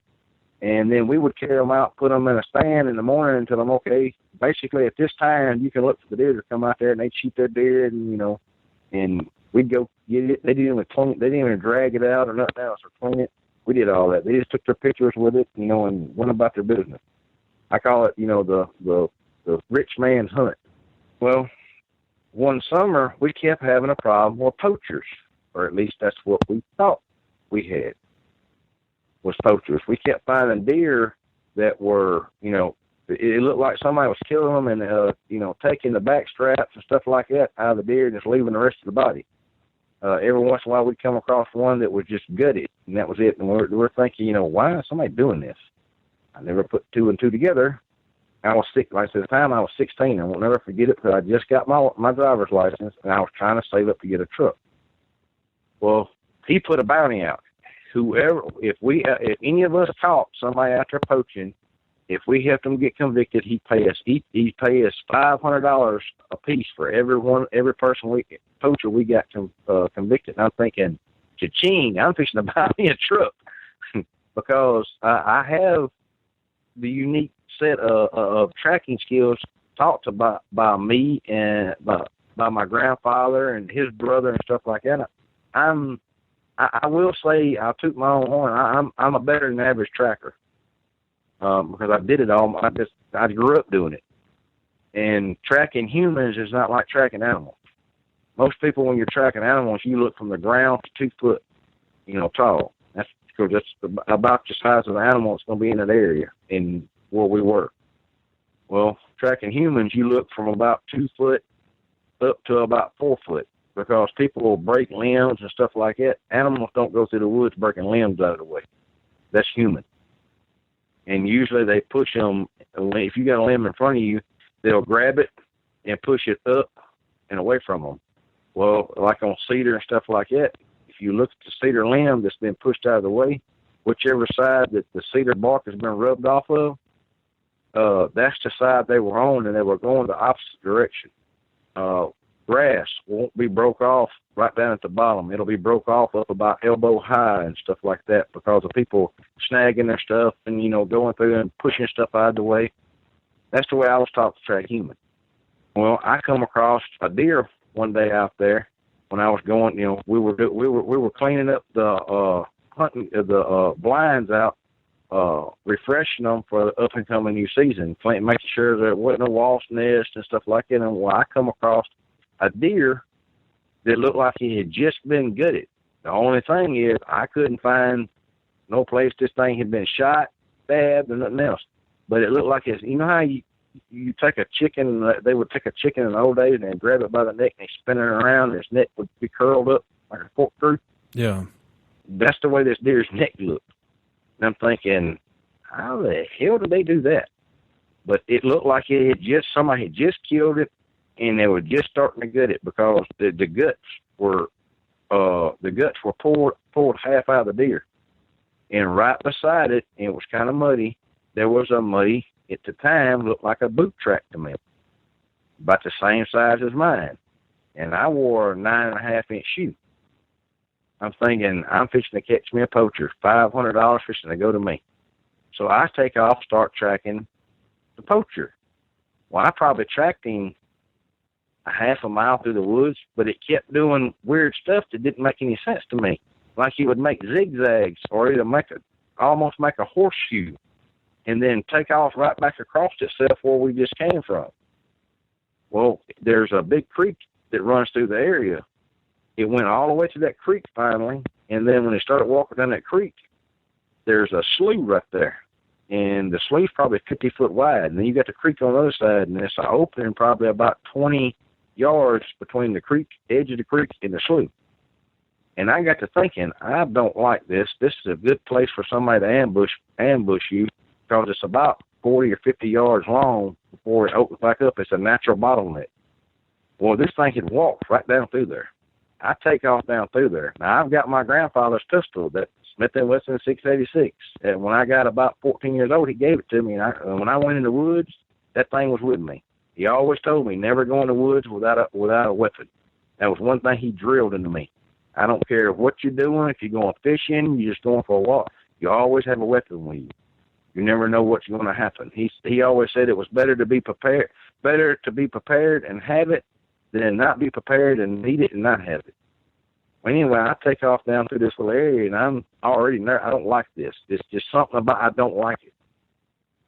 And then we would carry them out, put them in a stand in the morning and tell them, okay, basically at this time you can look for the deer to come out there, and they'd shoot their deer, and, and we'd go get it. They didn't even drag it out or nothing else or clean it. We did all that. They just took their pictures with it, and went about their business. I call it, the rich man's hunt. Well, one summer we kept having a problem with poachers, or at least that's what we thought we had, was poachers. We kept finding deer that were, it looked like somebody was killing them and, taking the back straps and stuff like that out of the deer and just leaving the rest of the body. Every once in a while we'd come across one that was just gutted, and that was it. And we're thinking, why is somebody doing this? I never put 2 and 2 together. I was sick. Like I said, at the time I was 16. I won't never forget it because I just got my driver's license, and I was trying to save up to get a truck. Well, he put a bounty out. If any of us caught somebody out there poaching, if we helped them get convicted, he'd pay us $500 a piece for every poacher we got convicted. And I'm thinking, cha-ching! I'm fixing to buy me a truck because I have the unique set of tracking skills taught to by me and by my grandfather and his brother and stuff like that. I will say, I'll toot my own horn, I'm a better than average tracker because I did it all. I grew up doing it. And tracking humans is not like tracking animals. Most people, when you're tracking animals, you look from the ground to 2 foot, tall. That's because that's about the size of the animal that's going to be in that area in where we were. Well, tracking humans, you look from about 2 foot up to about 4 foot. because people will break limbs and stuff like that. Animals don't go through the woods breaking limbs out of the way. That's human. And usually they push them. If you got a limb in front of you, they'll grab it and push it up and away from them. Well, like on cedar and stuff like that, if you look at the cedar limb that's been pushed out of the way, whichever side that the cedar bark has been rubbed off of, that's the side they were on, and they were going the opposite direction. Grass won't be broke off right down at the bottom. It'll be broke off up about elbow high and stuff like that because of people snagging their stuff and, going through and pushing stuff out of the way. That's the way I was taught to track human. Well, I come across a deer one day out there when I was going. We were cleaning up the hunting the blinds out, refreshing them for the up and coming new season, making sure there wasn't no wasp nest and stuff like that. And I come across a deer that looked like he had just been gutted. The only thing is I couldn't find no place this thing had been shot, stabbed, or nothing else. But it looked like it's, how you take a chicken, they would take a chicken in the old days and grab it by the neck and spin it around, and his neck would be curled up like a corkscrew. Yeah. That's the way this deer's neck looked. And I'm thinking, how the hell did they do that? But it looked like somebody had just killed it, and they were just starting to gut it because the guts were pulled half out of the deer. And right beside it, and it was kind of muddy, there was a muddy, at the time, looked like a boot track to me, about the same size as mine. And I wore a 9.5-inch shoe. I'm thinking, I'm fixing to catch me a poacher, $500 fixing to go to me. So I take off, start tracking the poacher. Well, I probably tracked him a half a mile through the woods, but it kept doing weird stuff that didn't make any sense to me. Like he would make zigzags, or either almost make a horseshoe, and then take off right back across itself where we just came from. Well, there's a big creek that runs through the area. It went all the way to that creek finally, and then when they started walking down that creek, there's a slough right there. And the slough's probably 50 foot wide. And then you got the creek on the other side, and it's an opening probably about 20 yards between the creek, edge of the creek, and the slough. And I got to thinking, I don't like this. This is a good place for somebody to ambush you, because it's about 40 or 50 yards long before it opens back up. It's a natural bottleneck. Well, this thing had walked right down through there. I take off down through there. Now, I've got my grandfather's pistol, that Smith & Wesson 686. And when I got about 14 years old, he gave it to me. And when I went in the woods, that thing was with me. He always told me, never go in the woods without a weapon. That was one thing he drilled into me. I don't care what you're doing. If you're going fishing, you're just going for a walk, you always have a weapon with you. You never know what's going to happen. He always said it was better to be prepared and have it than not be prepared and need it and not have it. Well, anyway, I take off down through this little area, and I'm already there. I don't like this. It's just something about I don't like it.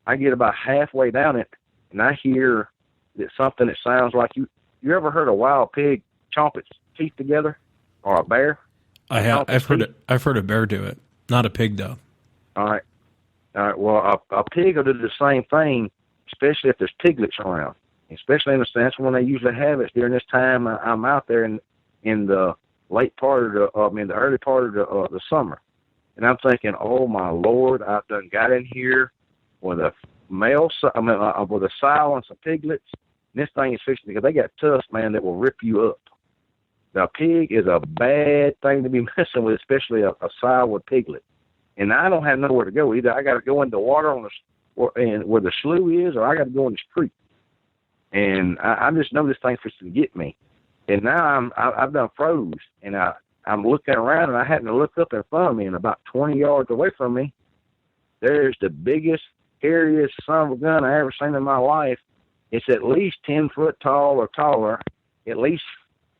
I get about halfway down it, and I hear something that sounds like you ever heard a wild pig chomp its teeth together, or a bear? I have. I've heard a bear do it. Not a pig, though. All right. Well, a pig will do the same thing, especially if there's piglets around. Especially in the sense when they usually have it during this time. I'm out there in the late part of the early part of the summer, and I'm thinking, oh my Lord, I've done got in here with a with a sow and some piglets. And this thing is fixing, because they got tusks, man, that will rip you up. Now, pig is a bad thing to be messing with, especially a sow with piglet. And I don't have nowhere to go. Either I got to go in the water where the slough is, or I got to go in this creek. And I just know this thing's fixing to get me. And now I've done froze, and I'm looking around, and I happen to look up in front of me, and about 20 yards away from me, there's the biggest, scariest son of a gun I ever seen in my life. It's at least 10 foot tall or taller, at least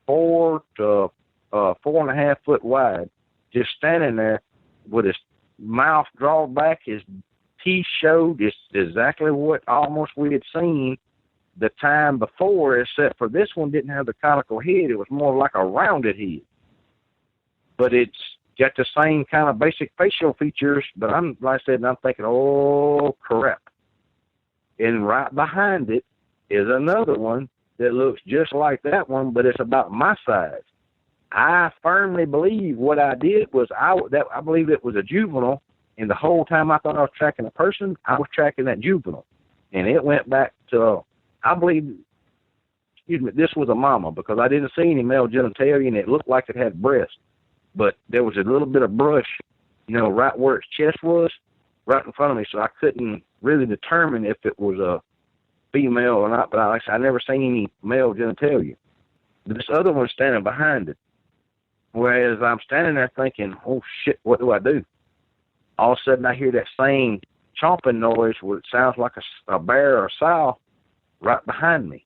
4 to 4.5 foot wide, just standing there with his mouth drawn back, his teeth showed. It's exactly what almost we had seen the time before, except for this one didn't have the conical head. It was more like a rounded head. But it's got the same kind of basic facial features, but I'm thinking, oh, crap. And right behind it is another one that looks just like that one, but it's about my size. I firmly believe what I did was I believe it was a juvenile, and the whole time I thought I was tracking a person, I was tracking that juvenile. And it went back to, I believe, this was a mama, because I didn't see any male genitalia, and it looked like it had breasts. But there was a little bit of brush, right where its chest was, right in front of me, so I couldn't really determine if it was a female or not. But I never seen any male genitalia. This other one's standing behind it. Whereas I'm standing there thinking, oh, shit, what do I do? All of a sudden, I hear that same chomping noise where it sounds like a bear or a sow right behind me.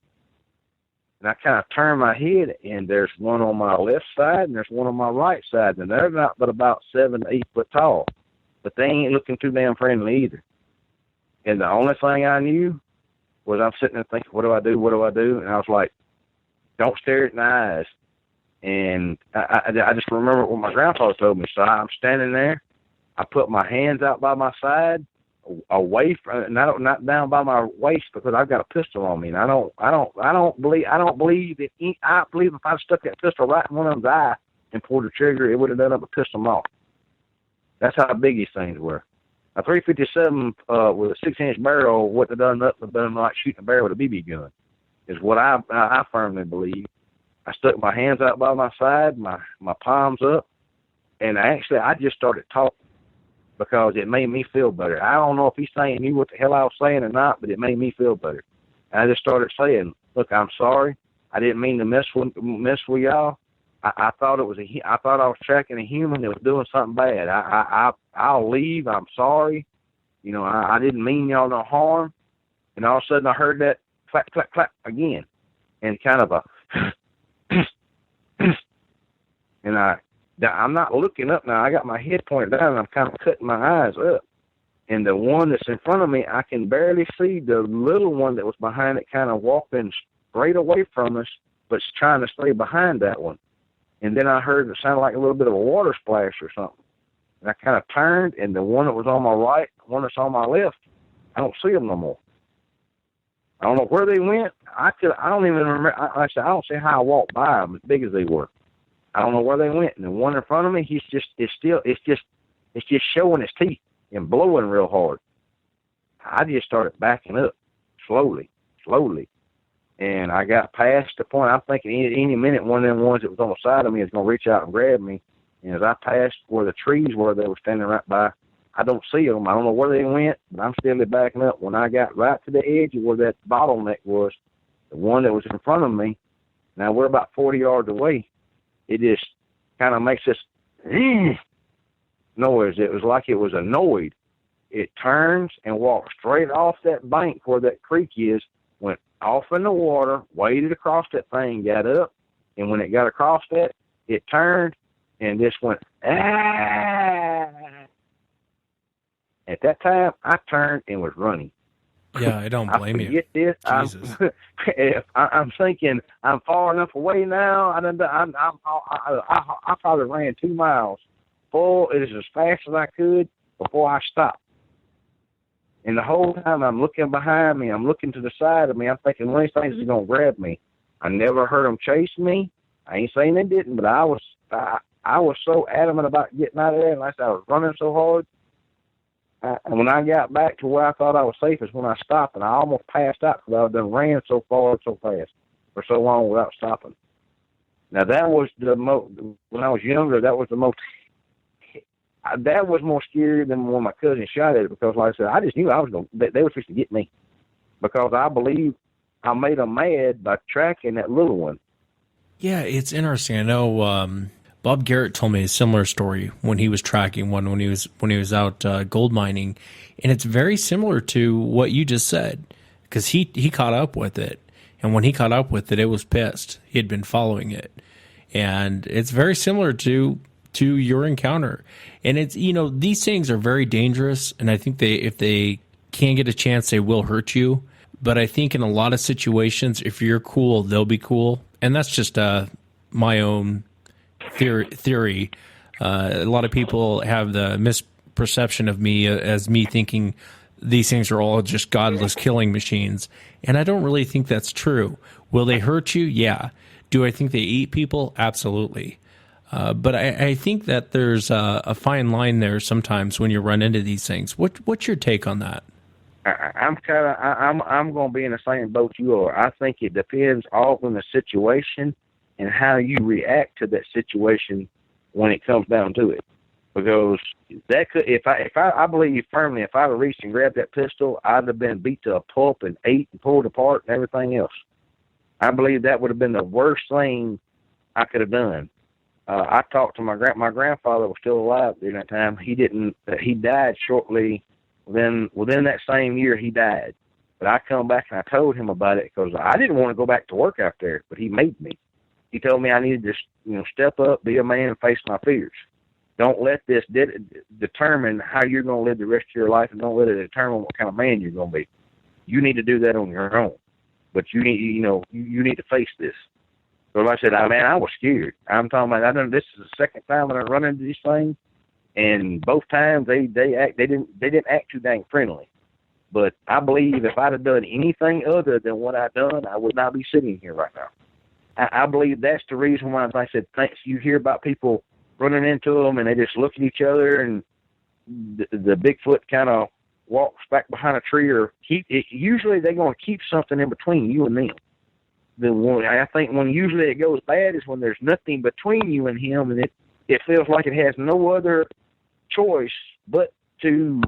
And I kind of turn my head, and there's one on my left side, and there's one on my right side. And they're not but about 7 to 8 foot tall. But they ain't looking too damn friendly either. And the only thing I knew was I'm sitting there thinking, what do I do? What do I do? And I was like, don't stare it in the eyes. And I just remember what my grandpa told me. So I'm standing there. I put my hands out by my side, away from, not down by my waist, because I've got a pistol on me. And I believe that I believe if I stuck that pistol right in one of them's eye and pulled the trigger, it would have done up a pistol off. That's how big these things were. A 357 with a 6-inch barrel would have done nothing but like shooting a bear with a BB gun, is what I firmly believe. I stuck my hands out by my side, my palms up, and I just started talking because it made me feel better. I don't know if he's saying knew what the hell I was saying or not, but it made me feel better. And I just started saying, look, I'm sorry. I didn't mean to mess with y'all. I thought I thought I was tracking a human that was doing something bad. I'll leave. I'm sorry. I didn't mean y'all no harm. And all of a sudden I heard that clap, clap, clap again. And kind of a, and I'm not looking up now. I got my head pointed down, and I'm kind of cutting my eyes up. And the one that's in front of me, I can barely see the little one that was behind it kind of walking straight away from us, but trying to stay behind that one. And then I heard it sound like a little bit of a water splash or something. And I kind of turned, and the one that was on my right, the one that's on my left, I don't see them no more. I don't know where they went. I don't even remember. I don't see how I walked by them, as big as they were. I don't know where they went. And the one in front of me, it's just showing his teeth and blowing real hard. I just started backing up slowly. And I got past the point. I'm thinking any minute one of them ones that was on the side of me is going to reach out and grab me. And as I passed where the trees were, they were standing right by, I don't see them. I don't know where they went, but I'm still backing up. When I got right to the edge of where that bottleneck was, the one that was in front of me, now we're about 40 yards away, it just kind of makes this noise. It was like it was annoyed. It turns and walks straight off that bank where that creek is, went off in the water, waded across that thing, got up, and when it got across that, it turned and just went, ah. At that time, I turned and was running. Yeah, I don't blame you. Get this? Jesus. I'm thinking I'm far enough away now. I probably ran 2 miles full. It is as fast as I could before I stopped. And the whole time I'm looking behind me, I'm looking to the side of me, I'm thinking one of these things is going to grab me. I never heard them chase me. I ain't saying they didn't, but I was so adamant about getting out of there, and I was running so hard. And when I got back to where I thought I was safe is when I stopped, and I almost passed out because I had done ran so far and so fast for so long without stopping. Now that was when I was younger, that was more scary than when my cousin shot at it, because like I said, I just knew they were supposed to get me, because I believe I made them mad by tracking that little one. Yeah, it's interesting. I know Bob Garrett told me a similar story when he was tracking one when he was out gold mining, and it's very similar to what you just said, because he caught up with it, and when he caught up with it, it was pissed. He had been following it, and it's very similar to your encounter. And it's, these things are very dangerous, and I think if they can get a chance, they will hurt you. But I think in a lot of situations, if you're cool, they'll be cool, and that's just my own theory. A lot of people have the misperception of me as me thinking these things are all just godless killing machines, and I don't really think that's true. Will they hurt you? Yeah. Do I think they eat people? Absolutely. But I think that there's a fine line there sometimes when you run into these things. What's your take on that? I'm going to be in the same boat you are. I think it depends all on the situation and how you react to that situation when it comes down to it. Because that could, I believe firmly, if I'd have reached and grabbed that pistol, I'd have been beat to a pulp and ate and pulled apart and everything else. I believe that would have been the worst thing I could have done. I talked to my grandfather was still alive during that time. He died shortly. Within that same year, he died. But I come back and I told him about it because I didn't want to go back to work out there, but he made me. He told me I needed to, step up, be a man, and face my fears. Don't let this determine how you're going to live the rest of your life, and don't let it determine what kind of man you're going to be. You need to do that on your own. But you need, you need to face this. So like I said, I was scared. I'm talking about, this is the second time that I run into these things. And both times they didn't act too dang friendly. But I believe if I'd have done anything other than what I've done, I would not be sitting here right now. I believe that's the reason why, as I said, thanks. You hear about people running into them and they just look at each other, and the Bigfoot kind of walks back behind a tree, or usually they're going to keep something in between you and them. I think when usually it goes bad is when there's nothing between you and him, and it feels like it has no other choice but to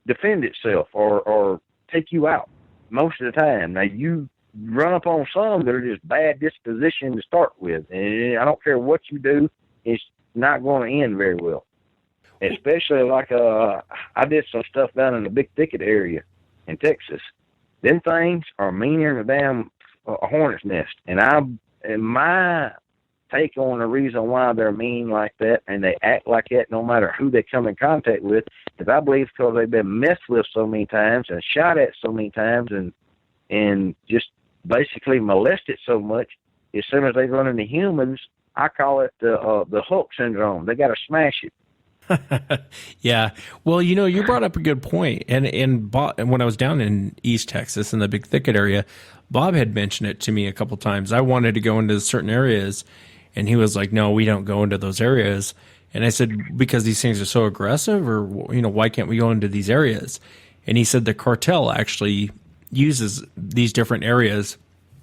defend itself or take you out most of the time. Now, you run up on some that are just bad disposition to start with, and I don't care what you do, it's not going to end very well. Especially like I did some stuff down in the Big Thicket area in Texas. Them things are meaner than a damn hornet's nest. And my take on the reason why they're mean like that and they act like that no matter who they come in contact with is I believe because they've been messed with so many times and shot at so many times and just basically molested so much. As soon as they run into humans, I call it the Hulk syndrome. They got to smash it. Yeah. Well, you brought up a good point. And Bob, when I was down in East Texas in the Big Thicket area, Bob had mentioned it to me a couple times. I wanted to go into certain areas, and he was like, no, we don't go into those areas. And I said, because these things are so aggressive, or, why can't we go into these areas? And he said the cartel actually uses these different areas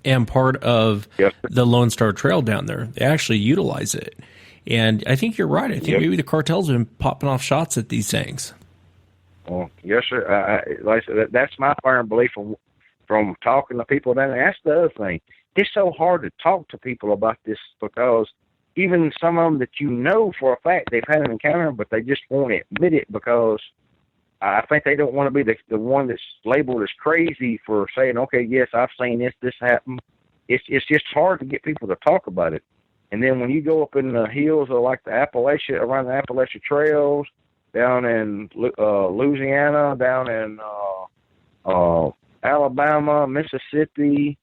and part of the Lone Star Trail down there. They actually utilize it. And I think you're right. I think maybe the cartels have been popping off shots at these things. Well, yes, sir. Like I said, that's my firm belief from talking to people down there. That's the other thing. It's so hard to talk to people about this because even some of them that for a fact they've had an encounter, but they just won't admit it because I think they don't want to be the one that's labeled as crazy for saying, okay, yes, I've seen this happen. It's just hard to get people to talk about it. And then when you go up in the hills of like around the Appalachia trails, down in Louisiana, down in Alabama, Mississippi,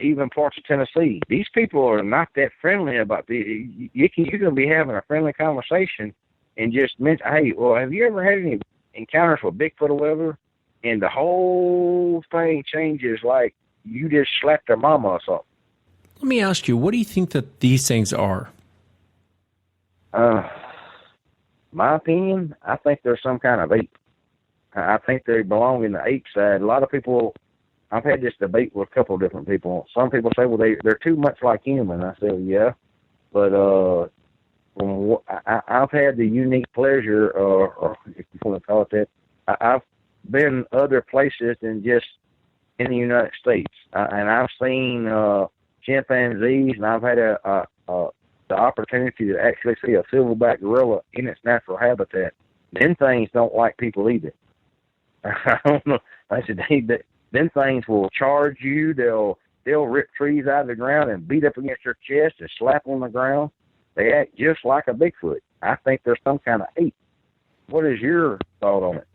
even parts of Tennessee, these people are not that friendly about the. You can be having a friendly conversation and just mention, hey, well, have you ever had any encounters with Bigfoot or whatever? And the whole thing changes like you just slapped their mama or something. Let me ask you, what do you think that these things are? My opinion, I think they're some kind of ape. I think they belong in the ape side. A lot of people, I've had this debate with a couple of different people. Some people say, well, they're too much like human. I say, yeah. But I've had the unique pleasure, or if you want to call it that, I've been other places than just in the United States. And I've seen chimpanzees, and I've had the opportunity to actually see a silverback gorilla in its natural habitat. Them things don't like people either. I don't know. I said, them things will charge you. They'll rip trees out of the ground and beat up against your chest and slap on the ground. They act just like a Bigfoot. I think they're some kind of ape. What is your thought on it?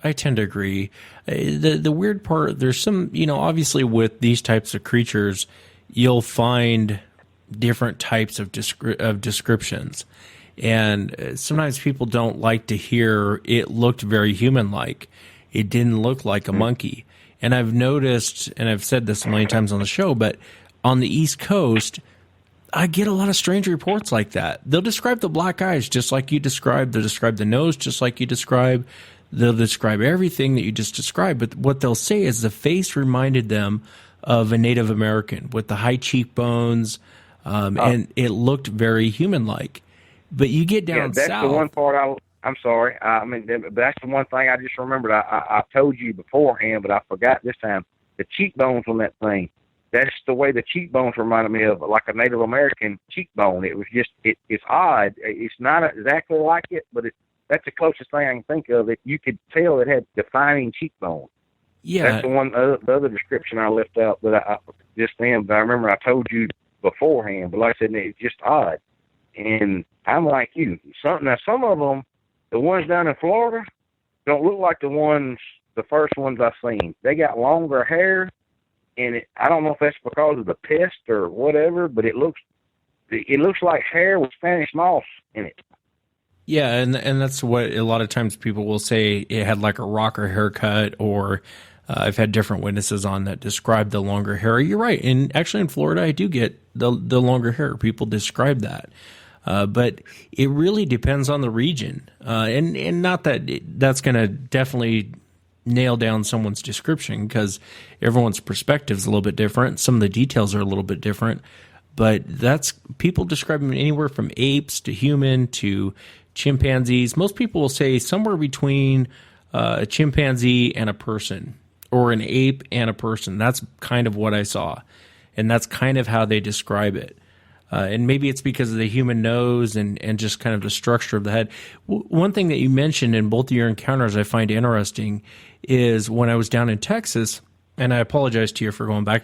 I tend to agree. The weird part, there's some, obviously with these types of creatures, you'll find different types of descriptions. And sometimes people don't like to hear it looked very human-like. It didn't look like a monkey. And I've noticed, and I've said this a million times on the show, but on the East Coast, I get a lot of strange reports like that. They'll describe the black eyes just like you described. They'll describe the nose just like you described. They'll describe everything that you just described. But what they'll say is the face reminded them of a Native American with the high cheekbones, and it looked very human-like. But you get down that's south. The one part I'm sorry. I mean, that's the one thing I just remembered. I told you beforehand, but I forgot this time. The cheekbones on that thing. That's the way the cheekbones reminded me of, like a Native American cheekbone. It was just, it's odd. It's not exactly like it, but that's the closest thing I can think of. It you could tell it had defining cheekbones. Yeah, that's the other description I left out. But I remember I told you beforehand. But like I said, it's just odd. And I'm like you. Some of them, the ones down in Florida, don't look like the first ones I've seen. They got longer hair. And I don't know if that's because of the pest or whatever, but it looks like hair with Spanish moss in it. Yeah, and that's what a lot of times people will say. It had like a rocker haircut, or I've had different witnesses on that describe the longer hair. You're right, and actually in Florida, I do get the longer hair. People describe that, but it really depends on the region, and not that that's going to definitely nail down someone's description, because everyone's perspective is a little bit different. Some of the details are a little bit different, but that's people describe them anywhere from apes to human to chimpanzees. Most people will say somewhere between a chimpanzee and a person, or an ape and a person. That's kind of what I saw, and that's kind of how they describe it. And maybe it's because of the human nose and just kind of the structure of the head. One thing that you mentioned in both of your encounters I find interesting is when I was down in Texas, and I apologize to you for going back,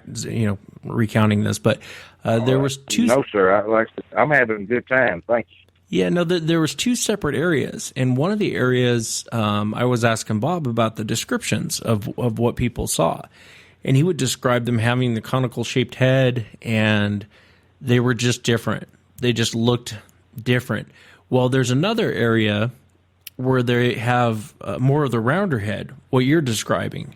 recounting this, but there was two. No, sir. I'm having a good time. Thank you. Yeah, no, there was two separate areas. And one of the areas I was asking Bob about the descriptions of what people saw. And he would describe them having the conical-shaped head, and they were just different. They just looked different. Well, there's another area where they have more of the rounder head, what you're describing.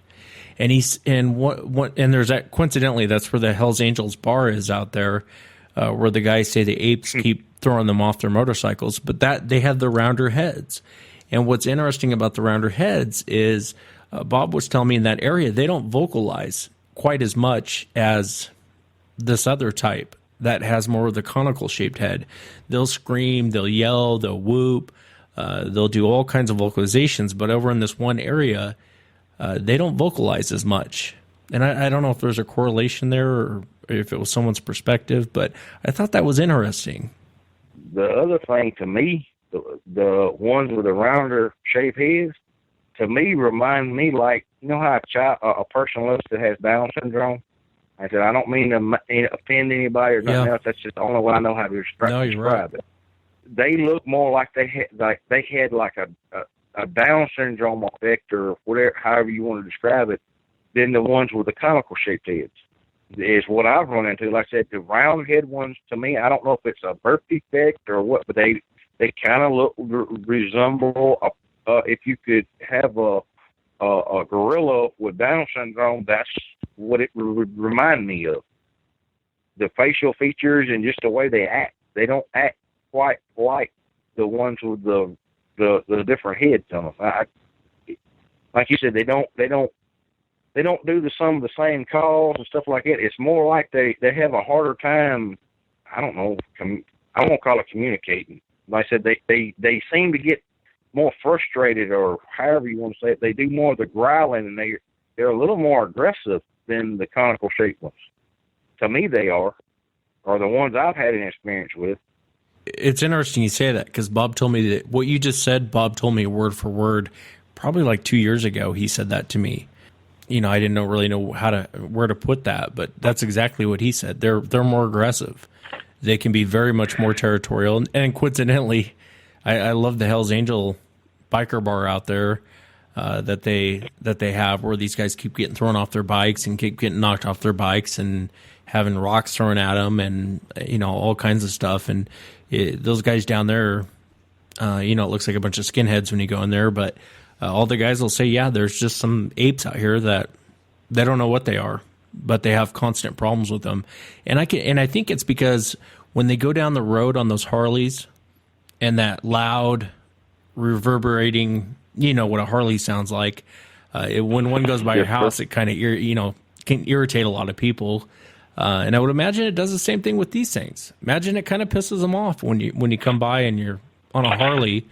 And there's that, coincidentally, that's where the Hells Angels bar is out there, where the guys say the apes keep throwing them off their motorcycles, but that they have the rounder heads. And what's interesting about the rounder heads is Bob was telling me in that area, they don't vocalize quite as much as this other type that has more of the conical shaped head. They'll scream, they'll yell, they'll whoop, they'll do all kinds of vocalizations, but over in this one area, they don't vocalize as much. And I don't know if there's a correlation there or if it was someone's perspective, but I thought that was interesting. The other thing to me, the ones with the rounder shaped heads, to me remind me like, you know how a person looks that has Down syndrome? I said, I don't mean to offend anybody or nothing else. That's just the only way I know how to describe it. They look more like they had like a Down syndrome effect, or whatever, however you want to describe it, than the ones with the conical shaped heads. Is what I've run into. Like I said, the round head ones, to me, I don't know if it's a birth defect or what, but they kind of resemble if you could have a gorilla with Down syndrome, that's what it would remind me of. The facial features and just the way they act. They don't act quite like the ones with the different heads on them. Like you said, they don't do some of the same calls and stuff like that. It's more like they have a harder time. I don't know. I won't call it communicating. Like I said, they seem to get more frustrated, or however you want to say it. They do more of the growling, and they're a little more aggressive than the conical shaped ones. To me, they are the ones I've had an experience with. It's interesting you say that, because Bob told me that what you just said. Bob told me word for word, probably like 2 years ago. He said that to me. I didn't really know where to put that, but that's exactly what he said. They're more aggressive. They can be very much more territorial. And coincidentally, I love the Hells Angel biker bar out there that they have, where these guys keep getting thrown off their bikes and keep getting knocked off their bikes and having rocks thrown at them, and all kinds of stuff. And those guys down there, it looks like a bunch of skinheads when you go in there, but all the guys will say, yeah, there's just some apes out here that they don't know what they are, but they have constant problems with them. And I think it's because when they go down the road on those Harleys and that loud reverberating, you know what a Harley sounds like. When one goes by your house, it kind of, can irritate a lot of people. And I would imagine it does the same thing with these things. Imagine it kind of pisses them off when you come by and you're on a Harley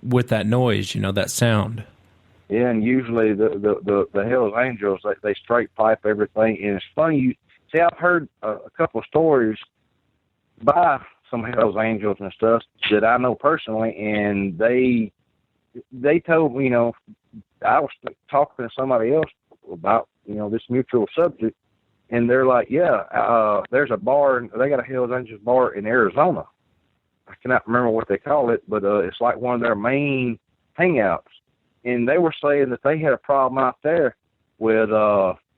with that noise, that sound. Yeah, and usually the Hell's Angels, they straight pipe everything. And it's funny, I've heard a couple of stories by some Hell's Angels and stuff that I know personally, and they told me, I was talking to somebody else about, this mutual subject, and they're like, there's a bar, they got a Hell's Angels bar in Arizona. I cannot remember what they call it, but it's like one of their main hangouts. And they were saying that they had a problem out there with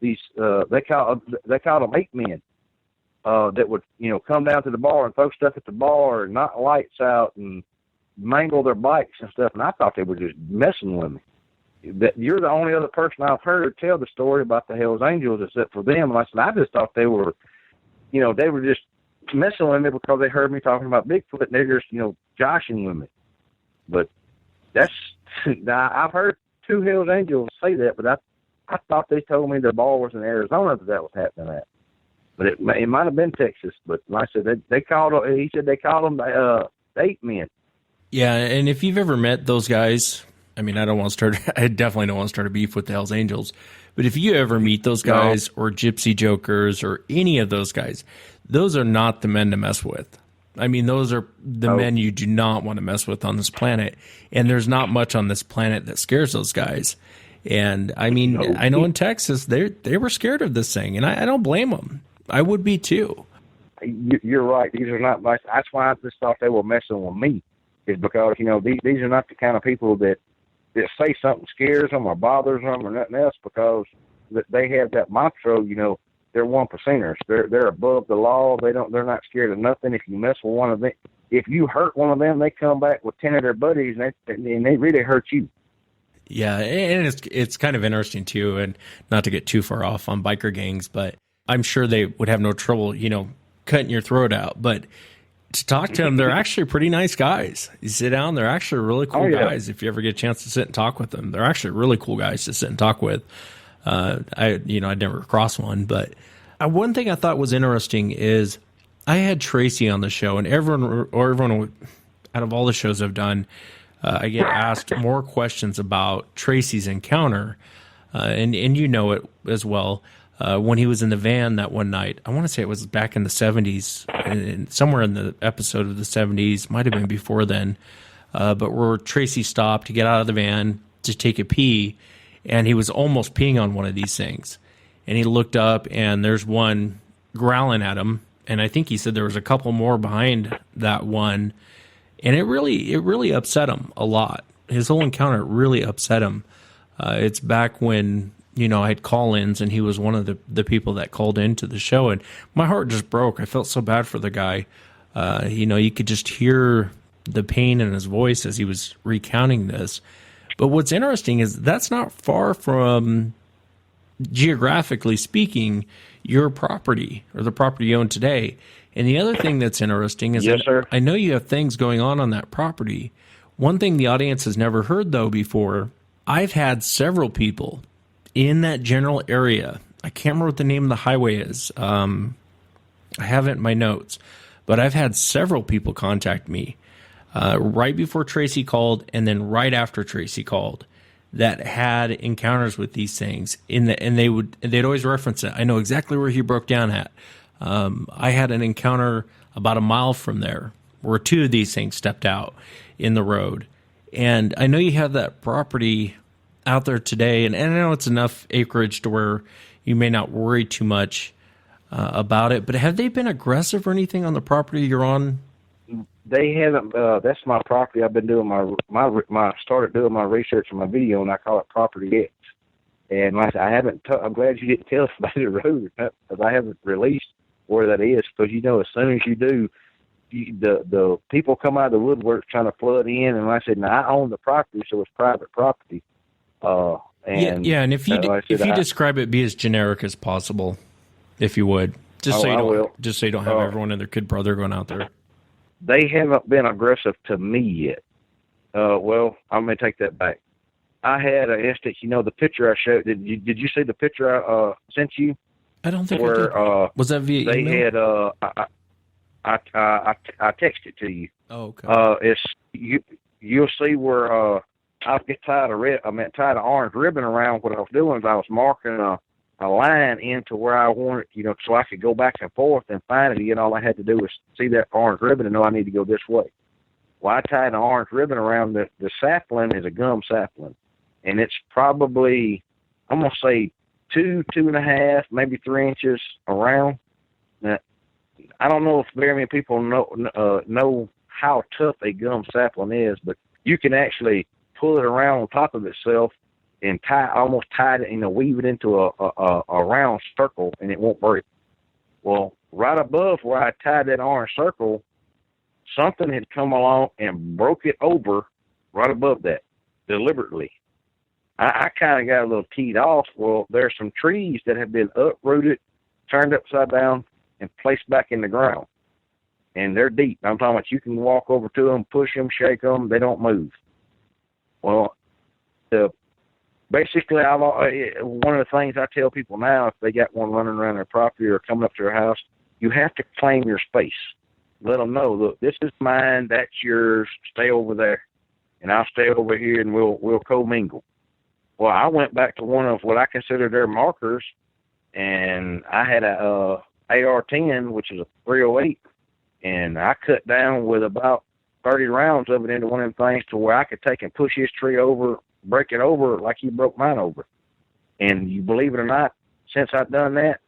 these, they call them 8 men that would, come down to the bar and throw stuff at the bar and knock lights out and mangle their bikes and stuff. And I thought they were just messing with me. That you're the only other person I've heard tell the story about the Hell's Angels except for them. And I said, I just thought they were, they were just messing with me because they heard me talking about Bigfoot and they're just, joshing with me. But that's, now, I've heard 2 Hell's Angels say that, but I thought they told me the bar was in Arizona that was happening at. But it might have been Texas. But like I said, he said they called them 8 men. Yeah, and if you've ever met those guys, I mean, I definitely don't want to start a beef with the Hell's Angels. But if you ever meet those guys or Gypsy Jokers or any of those guys, those are not the men to mess with. I mean, those are the men you do not want to mess with on this planet. And there's not much on this planet that scares those guys. And I mean, I know in Texas, they were scared of this thing, and I don't blame them. I would be too. You're right. These are not, that's why I just thought they were messing with me, is because, these are not the kind of people that say something scares them or bothers them or nothing else, because they have that mantra, they're 1%ers. They're above the law. They're not scared of nothing. If you mess with one of them, if you hurt one of them, they come back with 10 of their buddies and they really hurt you. Yeah, and it's kind of interesting too, and not to get too far off on biker gangs, but I'm sure they would have no trouble, cutting your throat out. But to talk to them, they're actually pretty nice guys. You sit down, they're actually really cool guys. If you ever get a chance to sit and talk with them, they're actually really cool guys to sit and talk with. I'd never crossed one, but one thing I thought was interesting is I had Tracy on the show, and everyone out of all the shows I've done, I get asked more questions about Tracy's encounter, and it as well. When he was in the van that one night, I want to say it was back in the 70s, and somewhere in the episode of the 70s, might have been before then, but where Tracy stopped to get out of the van to take a pee, and he was almost peeing on one of these things. And he looked up, and there's one growling at him, and I think he said there was a couple more behind that one, and it really upset him a lot. His whole encounter really upset him. It's back when, I had call-ins, and he was one of the people that called into the show, and my heart just broke. I felt so bad for the guy. You could just hear the pain in his voice as he was recounting this. But what's interesting is that's not far from, geographically speaking, your property or the property you own today. And the other thing that's interesting is I know you have things going on that property. One thing the audience has never heard, though, before, I've had several people in that general area. I can't remember what the name of the highway is. I have it in my notes. But I've had several people contact me right before Tracy called and then right after Tracy called that had encounters with these things. And they'd always reference it. I know exactly where he broke down at. I had an encounter about a mile from there where 2 of these things stepped out in the road. And I know you have that property out there today, and I know it's enough acreage to where you may not worry too much about it, but have they been aggressive or anything on the property you're on? They haven't. That's my property. I've been doing my started doing my research on my video, and I call it Property X. And like I haven't. I'm glad you didn't tell us about the road, because I haven't released where that is. Because as soon as you do, the people come out of the woodwork trying to flood in, and like I said, now I own the property, so it's private property. And if you describe it, be as generic as possible, if you would. Just so I will. you don't have everyone and their kid brother going out there. They haven't been aggressive to me yet. Well, I'm going to take that back. I had an instance, the picture I showed. Did you see the picture I sent you? I don't think where, I did. Was that via they email? had, I texted to you. Oh, okay. You'll see where I get tied an orange ribbon around. What I was doing is I was marking a line into where I wanted, so I could go back and forth and find it. Again, all I had to do was see that orange ribbon and know I need to go this way. Well, I tied an orange ribbon around the sapling. Is a gum sapling, and it's probably, I'm gonna say 2.5, maybe 3 inches around. Now, I don't know if very many people know how tough a gum sapling is, but you can actually pull it around on top of itself and almost tie it, weave it into a round circle, and it won't break. Well, right above where I tied that orange circle, something had come along and broke it over right above that, deliberately. I kind of got a little teed off. Well, there's some trees that have been uprooted, turned upside down, and placed back in the ground. And they're deep. I'm talking about you can walk over to them, push them, shake them, they don't move. Well, basically, one of the things I tell people now, if they got one running around their property or coming up to their house, you have to claim your space. Let them know, look, this is mine, that's yours, stay over there, and I'll stay over here, and we'll commingle. Well, I went back to one of what I consider their markers, and I had a AR-10, which is a 308, and I cut down with about 30 rounds of it into one of them things to where I could take and push his tree over, break it over like he broke mine over. And you believe it or not, since I've done that,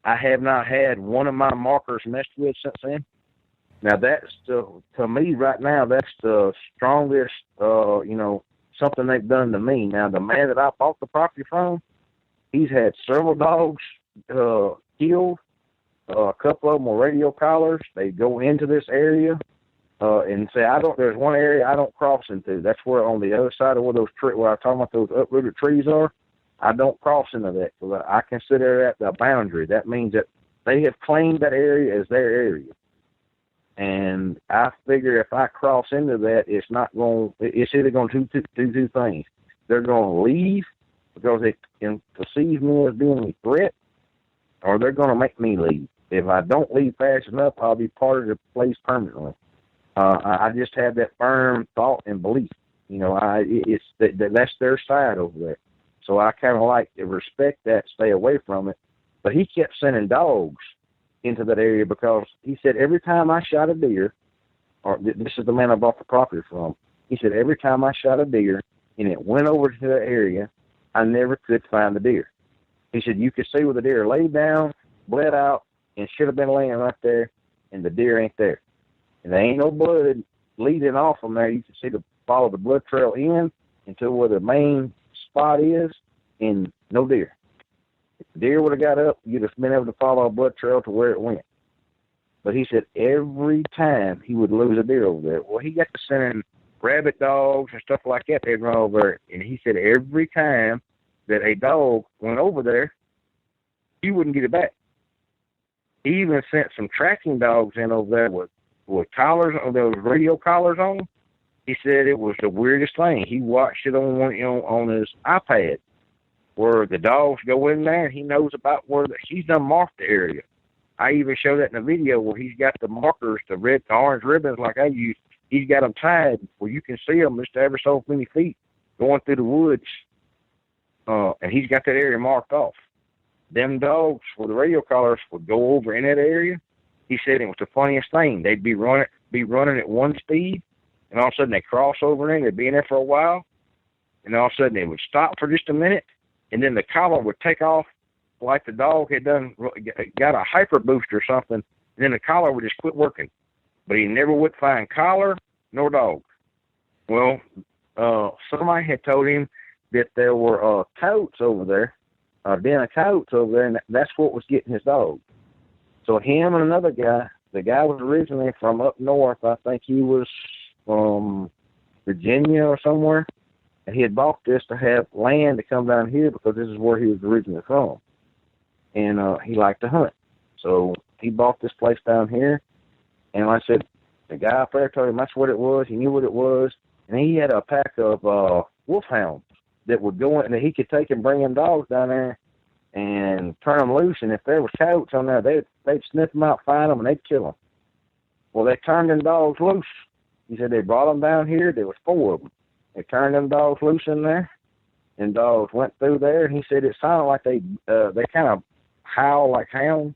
I have not had one of my markers messed with since then. Now, that's, to me right now, that's the strongest, something they've done to me. Now, the man that I bought the property from, he's had several dogs killed. A couple of them were radio collars. They go into this area and say, there's one area I don't cross into. That's where on the other side of where where I'm talking about those uprooted trees are, I don't cross into that. So I consider that the boundary. That means that they have claimed that area as their area. And I figure if I cross into that, it's either going to do two things. They're going to leave because they can perceive me as being a threat, or they're going to make me leave. If I don't leave fast enough, I'll be part of the place permanently. I just have that firm thought and belief. That's their side over there. So I kind of like to respect that, stay away from it. But he kept sending dogs into that area because he said every time I shot a deer, or this is the man I bought the property from, he said every time I shot a deer and it went over to that area, I never could find the deer. He said you could see where the deer laid down, bled out, and should have been laying right there, and the deer ain't there. And there ain't no blood leading off from there. You can follow the blood trail in until where the main spot is, and no deer. If the deer would have got up, you'd have been able to follow a blood trail to where it went. But he said every time he would lose a deer over there. Well, he got to sending rabbit dogs and stuff like that. They'd run over there. And he said every time that a dog went over there, he wouldn't get it back. He even sent some tracking dogs in over there with collars, those radio collars on. He said it was the weirdest thing. He watched it on his iPad, where the dogs go in there, and he knows about where he's done marked the area. I even show that in the video where he's got the markers, the orange ribbons like I use. He's got them tied where you can see them just ever so many feet going through the woods, and he's got that area marked off. Them dogs with the radio collars would go over in that area. He said it was the funniest thing. They'd be running at one speed, and all of a sudden they cross over in. They'd be in there for a while, and all of a sudden they would stop for just a minute, and then the collar would take off like the dog had got a hyper boost or something, and then the collar would just quit working. But he never would find collar nor dog. Well, somebody had told him that there were coyotes over there, a den of coyotes over there, and that's what was getting his dog. So him and another guy, the guy was originally from up north. I think he was from Virginia or somewhere. And he had bought this to have land to come down here because this is where he was originally from. And he liked to hunt. So he bought this place down here, and like I said, the guy up there told him that's what it was. He knew what it was, and he had a pack of wolfhounds that would go in, that he could take and bring them dogs down there and turn them loose. And if there was coyotes on there, they'd sniff them out, find them, and they'd kill them. Well, they turned them dogs loose. He said they brought them down here. There was 4 of them. They turned them dogs loose in there, and dogs went through there. And he said it sounded like they kind of howl like hounds.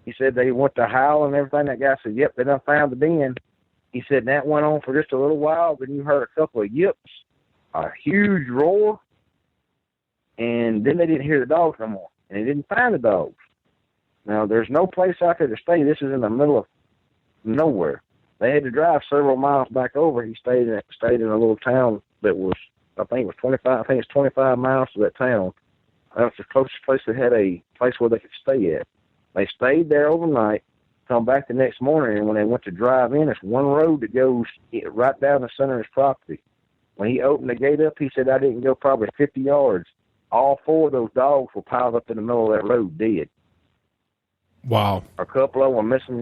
He said they went to howl and everything. That guy said, yep, they done found the den. He said that went on for just a little while. Then you heard a couple of yips, a huge roar, and then they didn't hear the dogs no more. And they didn't find the dogs. Now, there's no place out there to stay. This is in the middle of nowhere. They had to drive several miles back over. He stayed in a little town that was, I think it's 25 miles to that town. That was the closest place that had a place where they could stay at. They stayed there overnight, come back the next morning, and when they went to drive in, it's one road that goes right down the center of his property. When he opened the gate up, he said, I didn't go probably 50 yards. All 4 of those dogs were piled up in the middle of that road, dead. Wow. A couple of them missing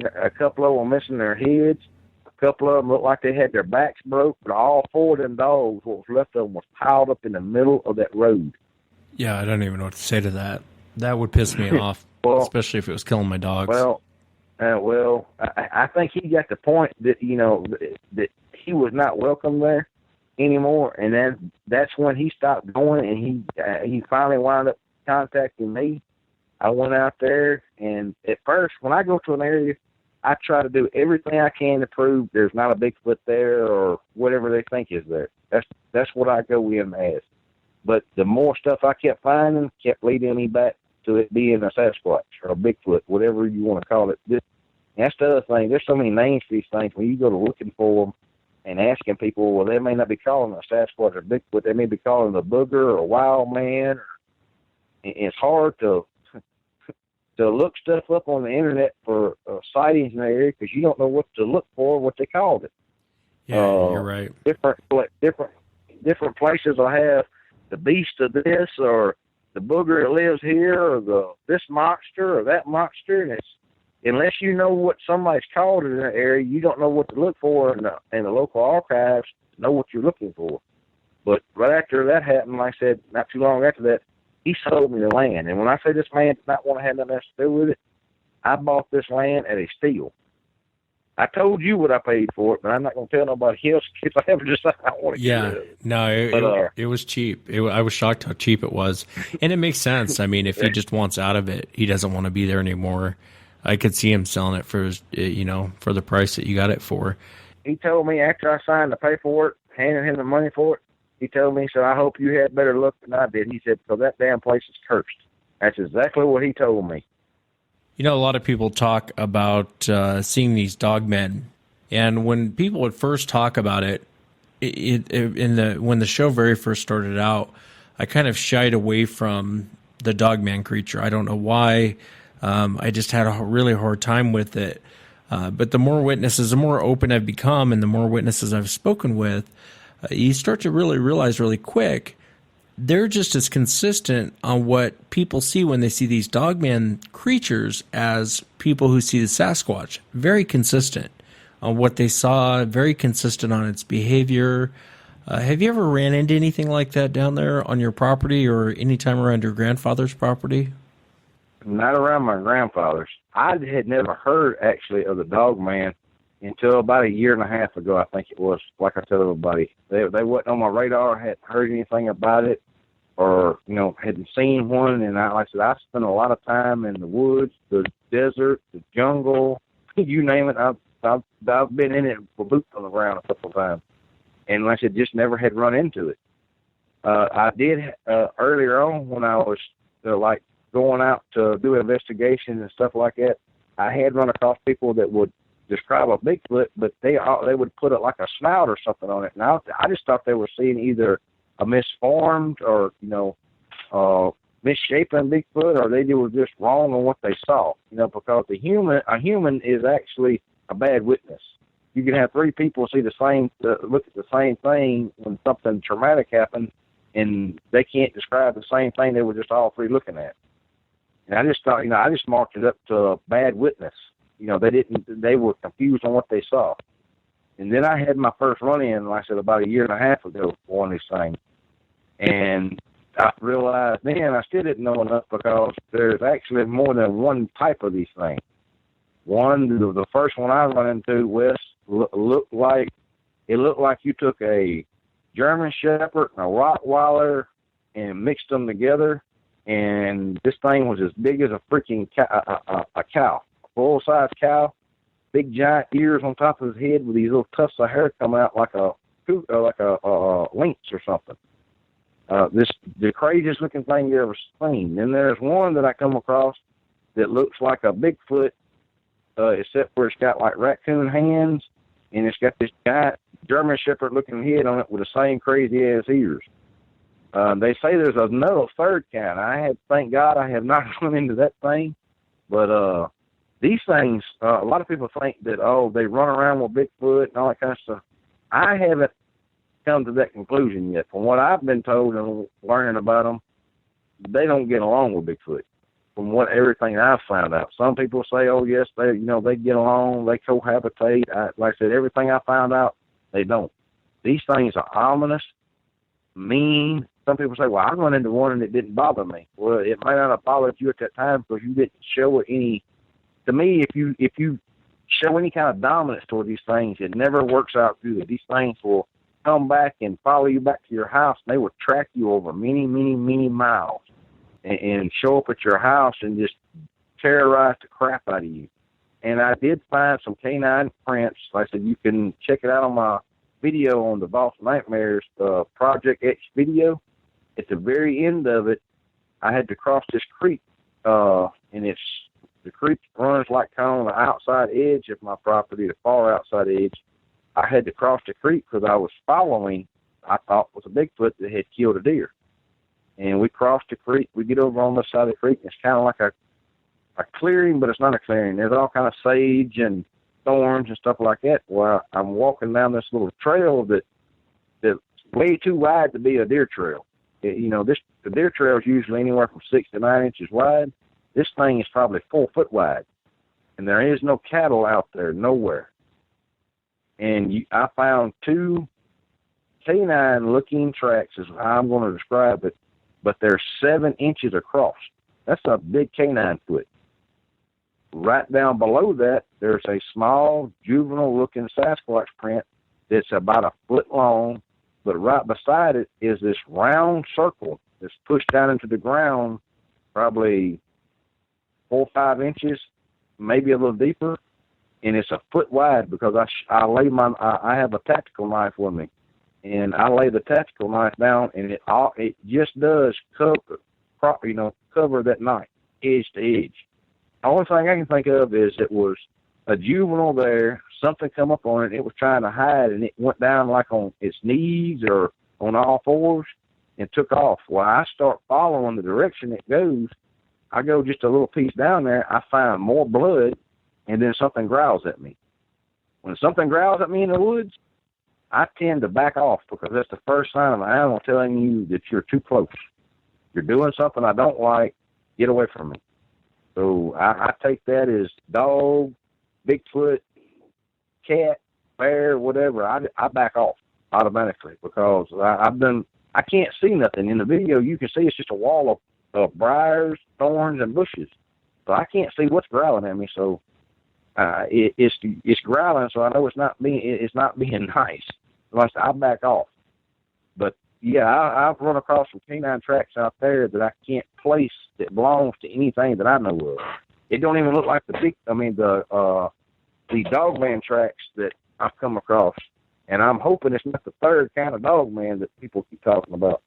their heads. A couple of them looked like they had their backs broke, but all 4 of them dogs, what was left of them, was piled up in the middle of that road. Yeah, I don't even know what to say to that. That would piss me off, well, especially if it was killing my dogs. Well, I think he got the point that, that he was not welcome there anymore, and then that's when he stopped going, and he finally wound up contacting me. I went out there, and at first, when I go to an area, I try to do everything I can to prove there's not a Bigfoot there or whatever they think is there. That's what I go in as. But the more stuff I kept finding kept leading me back to it being a Sasquatch or a Bigfoot, whatever you want to call it. That's the other thing. There's so many names for these things. When you go to looking for them and asking people, well, they may not be calling it a Sasquatch or Bigfoot. They may be calling it a booger or a wild man. It's hard to look stuff up on the internet for sightings in the area because you don't know what to look for, what they called it. Yeah, you're right. Different places will have the beast of this or the booger that lives here or this monster or that monster, and it's unless you know what somebody's called in that area, you don't know what to look for in the local archives to know what you're looking for. But right after that happened, like I said, not too long after that, he sold me the land. And when I say this man did not want to have nothing else to do with it, I bought this land at a steal. I told you what I paid for it, but I'm not going to tell nobody else if I ever decide I want to get rid of it. No, it was cheap. I was shocked how cheap it was. And it makes sense. I mean, if he just wants out of it, he doesn't want to be there anymore. I could see him selling it for his, for the price that you got it for. He told me after I signed the paperwork, handed him the money for it, he told me, he said, I hope you had better luck than I did. He said, because that damn place is cursed. That's exactly what he told me. A lot of people talk about seeing these dog men. And when people would first talk about it, when the show very first started out, I kind of shied away from the dog man creature. I don't know why. I just had a really hard time with it. But the more witnesses, the more open I've become, and the more witnesses I've spoken with, you start to really realize really quick, they're just as consistent on what people see when they see these dogman creatures as people who see the Sasquatch. Very consistent on what they saw, very consistent on its behavior. Have you ever ran into anything like that down there on your property or any time around your grandfather's property? Not around my grandfather's. I had never heard, actually, of the dogman until about a year and a half ago, I think it was. Like I told everybody, they wasn't on my radar, hadn't heard anything about it, or hadn't seen one. And like I said, I spent a lot of time in the woods, the desert, the jungle, you name it. I've been in it with boots on the ground a couple of times, and like I said, just never had run into it. I did earlier on when I was going out to do investigations and stuff like that. I had run across people that would describe a Bigfoot, but they would put it like a snout or something on it. And I just thought they were seeing either a misformed or misshapen Bigfoot, or they were just wrong on what they saw. Because a human is actually a bad witness. You can have 3 people see the same, look at the same thing when something traumatic happened, and they can't describe the same thing they were just all 3 looking at. And I just thought, I just marked it up to a bad witness. They were confused on what they saw. And then I had my first run-in, like I said, about a year and a half ago for one of these things. And I realized then I still didn't know enough because there's actually more than one type of these things. The first one I run into, Wes, looked like you took a German Shepherd and a Rottweiler and mixed them together, and this thing was as big as a freaking a cow, a full-size cow, big giant ears on top of his head with these little tufts of hair coming out like a lynx or something. The craziest looking thing you ever seen. Then there's one that I come across that looks like a Bigfoot, except for it's got like raccoon hands, and it's got this giant German Shepherd looking head on it with the same crazy ass ears. They say there's another third kind. Thank God I have not run into that thing, but these things, a lot of people think that, they run around with Bigfoot and all that kind of stuff. I haven't come to that conclusion yet. From what I've been told and learning about them, they don't get along with Bigfoot. From everything I've found out, some people say, "Oh yes, they get along, they cohabitate." Like I said, everything I found out, they don't. These things are ominous, mean. Some people say, "Well, I run into one and it didn't bother me." Well, it might not have bothered you at that time because you didn't show it any. To me, if you show any kind of dominance toward these things, it never works out good. These things will come back and follow you back to your house. And they will track you over many, many, many miles and show up at your house and just terrorize the crap out of you. And I did find some canine prints. Like I said, you can check it out on my video on the Boston Nightmares Project X video. At the very end of it, I had to cross this creek, and the creek runs like kind of on the outside edge of my property, the far outside edge. I had to cross the creek because I was following, I thought was a Bigfoot that had killed a deer. And we crossed the creek. We get over on the side of the creek, and it's kind of like a clearing, but it's not a clearing. There's all kind of sage and thorns and stuff like that. Well, I'm walking down this little trail that's way too wide to be a deer trail. The deer trail is usually anywhere from 6 to 9 inches wide. This thing is probably 4 foot wide, and there is no cattle out there nowhere. And I found 2 canine-looking tracks, is how I'm going to describe it, but they're 7 inches across. That's a big canine foot. Right down below that, there's a small, juvenile-looking Sasquatch print that's about 1 foot long, but right beside it is this round circle that's pushed down into the ground, probably 4 or 5 inches, maybe a little deeper, and it's 1 foot wide because I have a tactical knife with me, and I lay the tactical knife down, and it just does cover that knife edge to edge. The only thing I can think of is it was a juvenile there, something come up on it, it was trying to hide, and it went down like on its knees or on all fours and took off. Well, I start following the direction it goes. I go just a little piece down there, I find more blood, and then something growls at me. When something growls at me in the woods, I tend to back off because that's the first sign of an animal telling you that you're too close. You're doing something I don't like, get away from me. So I take that as dog, Bigfoot, cat, bear, whatever. I back off automatically because I can't see nothing. In the video, you can see it's just a wall of briars, thorns, and bushes. So I can't see what's growling at me. So it's growling, so I know it's not being nice. So I back off. But yeah, I've run across some canine tracks out there that I can't place that belongs to anything that I know of. It don't even look like the dogman tracks that I've come across. And I'm hoping it's not the third kind of dogman that people keep talking about.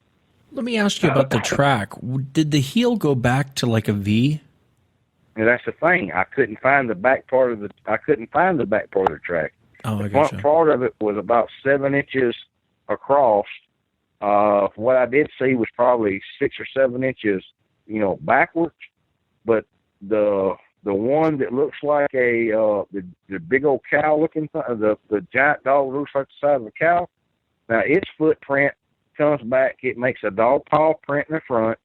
Let me ask you about the track. Did the heel go back to like a V? And that's the thing. I couldn't find the back part of the track. Oh, the front part of it was about 7 inches across. What I did see was probably 6 or 7 inches, backwards. But the one that looks like the big old cow looking thing, the giant dog looks like the side of a cow. Now its footprint comes back. It makes a dog paw print in the front,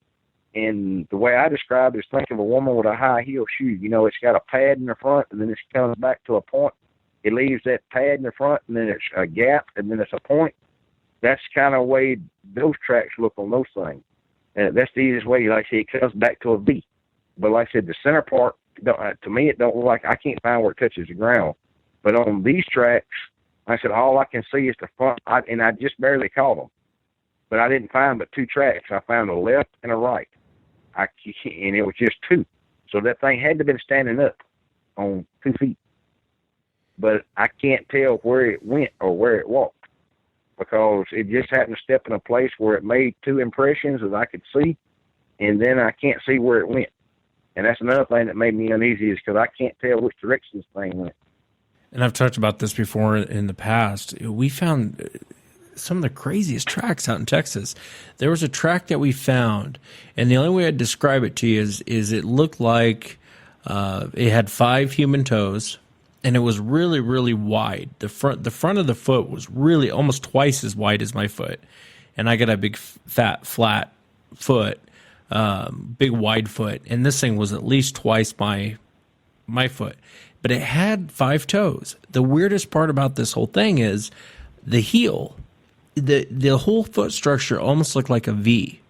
And the way I described it is think of a woman with a high heel shoe. You know, it's got a pad in the front, and then it comes back to a point. It leaves that pad in the front, and then it's a gap, and then it's a point. That's kind of the way those tracks look on those things. And that's the easiest way. Like I said, it comes back to a V. But like I said, the center part, to me, it don't look like, I can't find where it touches the ground. But on these tracks, like I said, all I can see is the front, and I just barely caught them. But I didn't find but 2 tracks. I found a left and a right. And it was just 2. So that thing had to have been standing up on 2 feet. But I can't tell where it went or where it walked, because it just happened to step in a place where it made 2 impressions that I could see, and then I can't see where it went. And that's another thing that made me uneasy, is because I can't tell which direction this thing went. And I've talked about this before in the past. We found some of the craziest tracks out in Texas. There was a track that we found, and the only way I'd describe it to you is it looked like it had 5 human toes, and it was really, really wide. The front of the foot was really almost twice as wide as my foot, and I got a big, fat, flat foot, big, wide foot, and this thing was at least twice my foot. But it had 5 toes. The weirdest part about this whole thing is the heel. The whole foot structure almost looked like a V.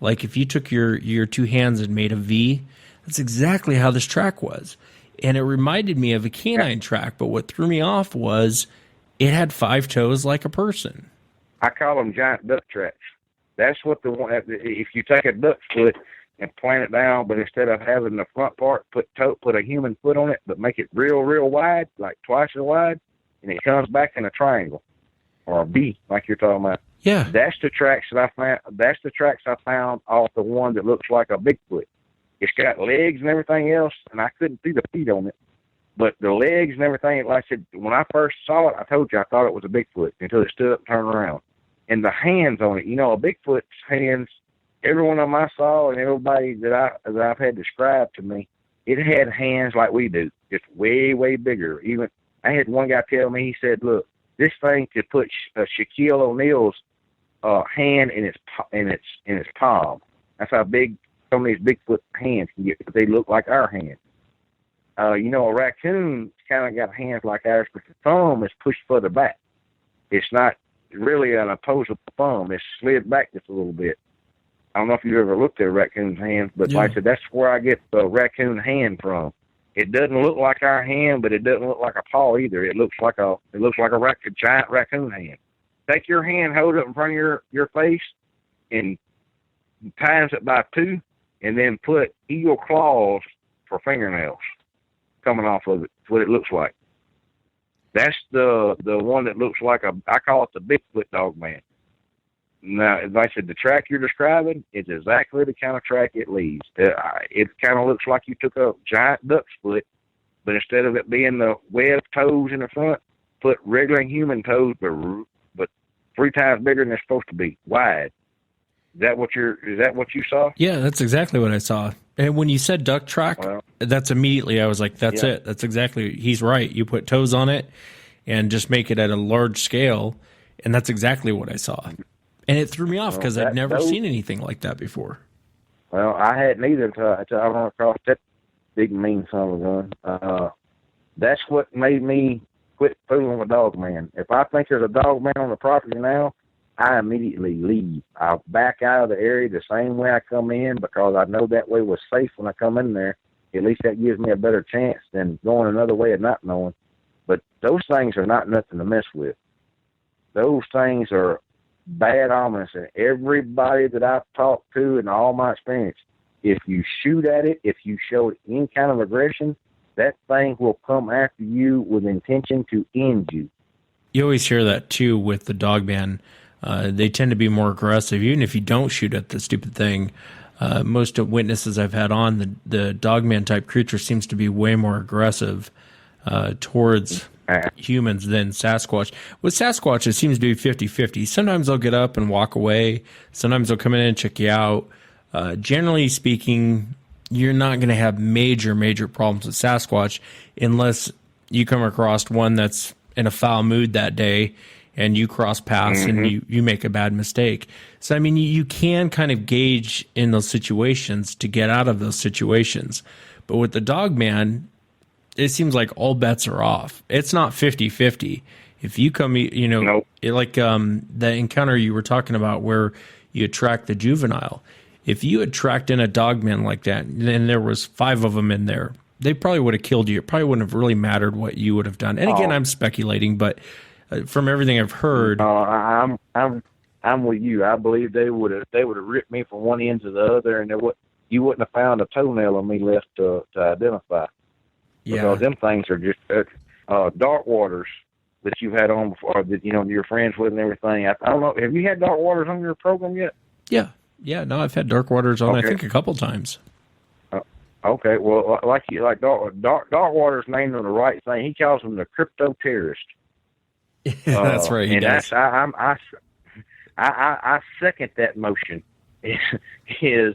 Like if you took your 2 hands and made a V, that's exactly how this track was. And it reminded me of a canine track, but what threw me off was it had 5 toes like a person. I call them giant duck tracks. That's what if you take a duck's foot and plant it down, but instead of having the front part, put a human foot on it, but make it real, real wide, like twice as wide, and it comes back in a triangle or a V, like you're talking about. Yeah. That's the tracks that I found. That's the tracks I found off the one that looks like a Bigfoot. It's got legs and everything else, and I couldn't see the feet on it. But the legs and everything, like I said, when I first saw it, I told you I thought it was a Bigfoot until it stood up and turned around. And the hands on it, you know, a Bigfoot's hands, every one of them I saw and everybody that I've had described to me, it had hands like we do, just way, way bigger. Even I had one guy tell me, he said, look, this thing could put Shaquille O'Neal's hand in its palm. That's how big some of these Bigfoot hands can get, but they look like our hands. You know, a raccoon kind of got hands like ours, but the thumb is pushed further back. It's not really an opposable thumb. It's slid back just a little bit. I don't know if you've ever looked at a raccoon's hands, but like I said, that's where I get the raccoon hand from. It doesn't look like our hand, but it doesn't look like a paw either. It looks like a giant raccoon hand. Take your hand, hold it up in front of your face, and times it by 2, and then put eagle claws for fingernails coming off of it. That's what it looks like. That's the one that looks like I call it the Bigfoot dog man. Now, as I said, the track you're describing is exactly the kind of track it leaves. It kind of looks like you took a giant duck's foot, but instead of it being the webbed toes in the front, put regular human toes, but 3 times bigger than they're supposed to be, wide. Is that what you saw? Yeah, that's exactly what I saw. And when you said duck track, that's immediately I was like, that's it. That's exactly, he's right. You put toes on it and just make it at a large scale, and that's exactly what I saw. And it threw me off because I'd never seen anything like that before. Well, I hadn't either until I run across that big mean son of a gun. That's what made me quit fooling with dog man. If I think there's a dog man on the property now, I immediately leave. I'll back out of the area the same way I come in, because I know that way was safe when I come in there. At least that gives me a better chance than going another way and not knowing. But those things are not nothing to mess with. Those things are bad omens, and everybody that I've talked to in all my experience, if you shoot at it, if you show it any kind of aggression, that thing will come after you with intention to end you. You always hear that too with the dog man. They tend to be more aggressive, even if you don't shoot at the stupid thing. Most of witnesses I've had on, the dogman type creature seems to be way more aggressive towards humans than Sasquatch. With Sasquatch, it seems to be 50-50. Sometimes they'll get up and walk away. Sometimes they'll come in and check you out. Generally speaking, you're not going to have major problems with Sasquatch unless you come across one that's in a foul mood that day and you cross paths and you make a bad mistake. So, I mean, you can kind of gauge in those situations to get out of those situations. But with the dog man, it seems like all bets are off. It's not 50-50. If you come, Nope. like the encounter you were talking about where you attract the juvenile, if you had tracked in a dog man like that and there was 5 of them in there, they probably would have killed you. It probably wouldn't have really mattered what you would have done. And again, I'm speculating, but from everything I've heard, I'm with you. I believe they would have ripped me from one end to the other, and you wouldn't have found a toenail of me left to identify. yeah, Because them things are just dark waters that you've had on before, that you're friends with and everything. I don't know. Have you had dark waters on your program yet? yeah. No, I've had dark waters on. Okay. I think a couple times. Okay, well, like dark waters named them the right thing. He calls them the crypto terrorist. That's right. He and does. I second that motion. Is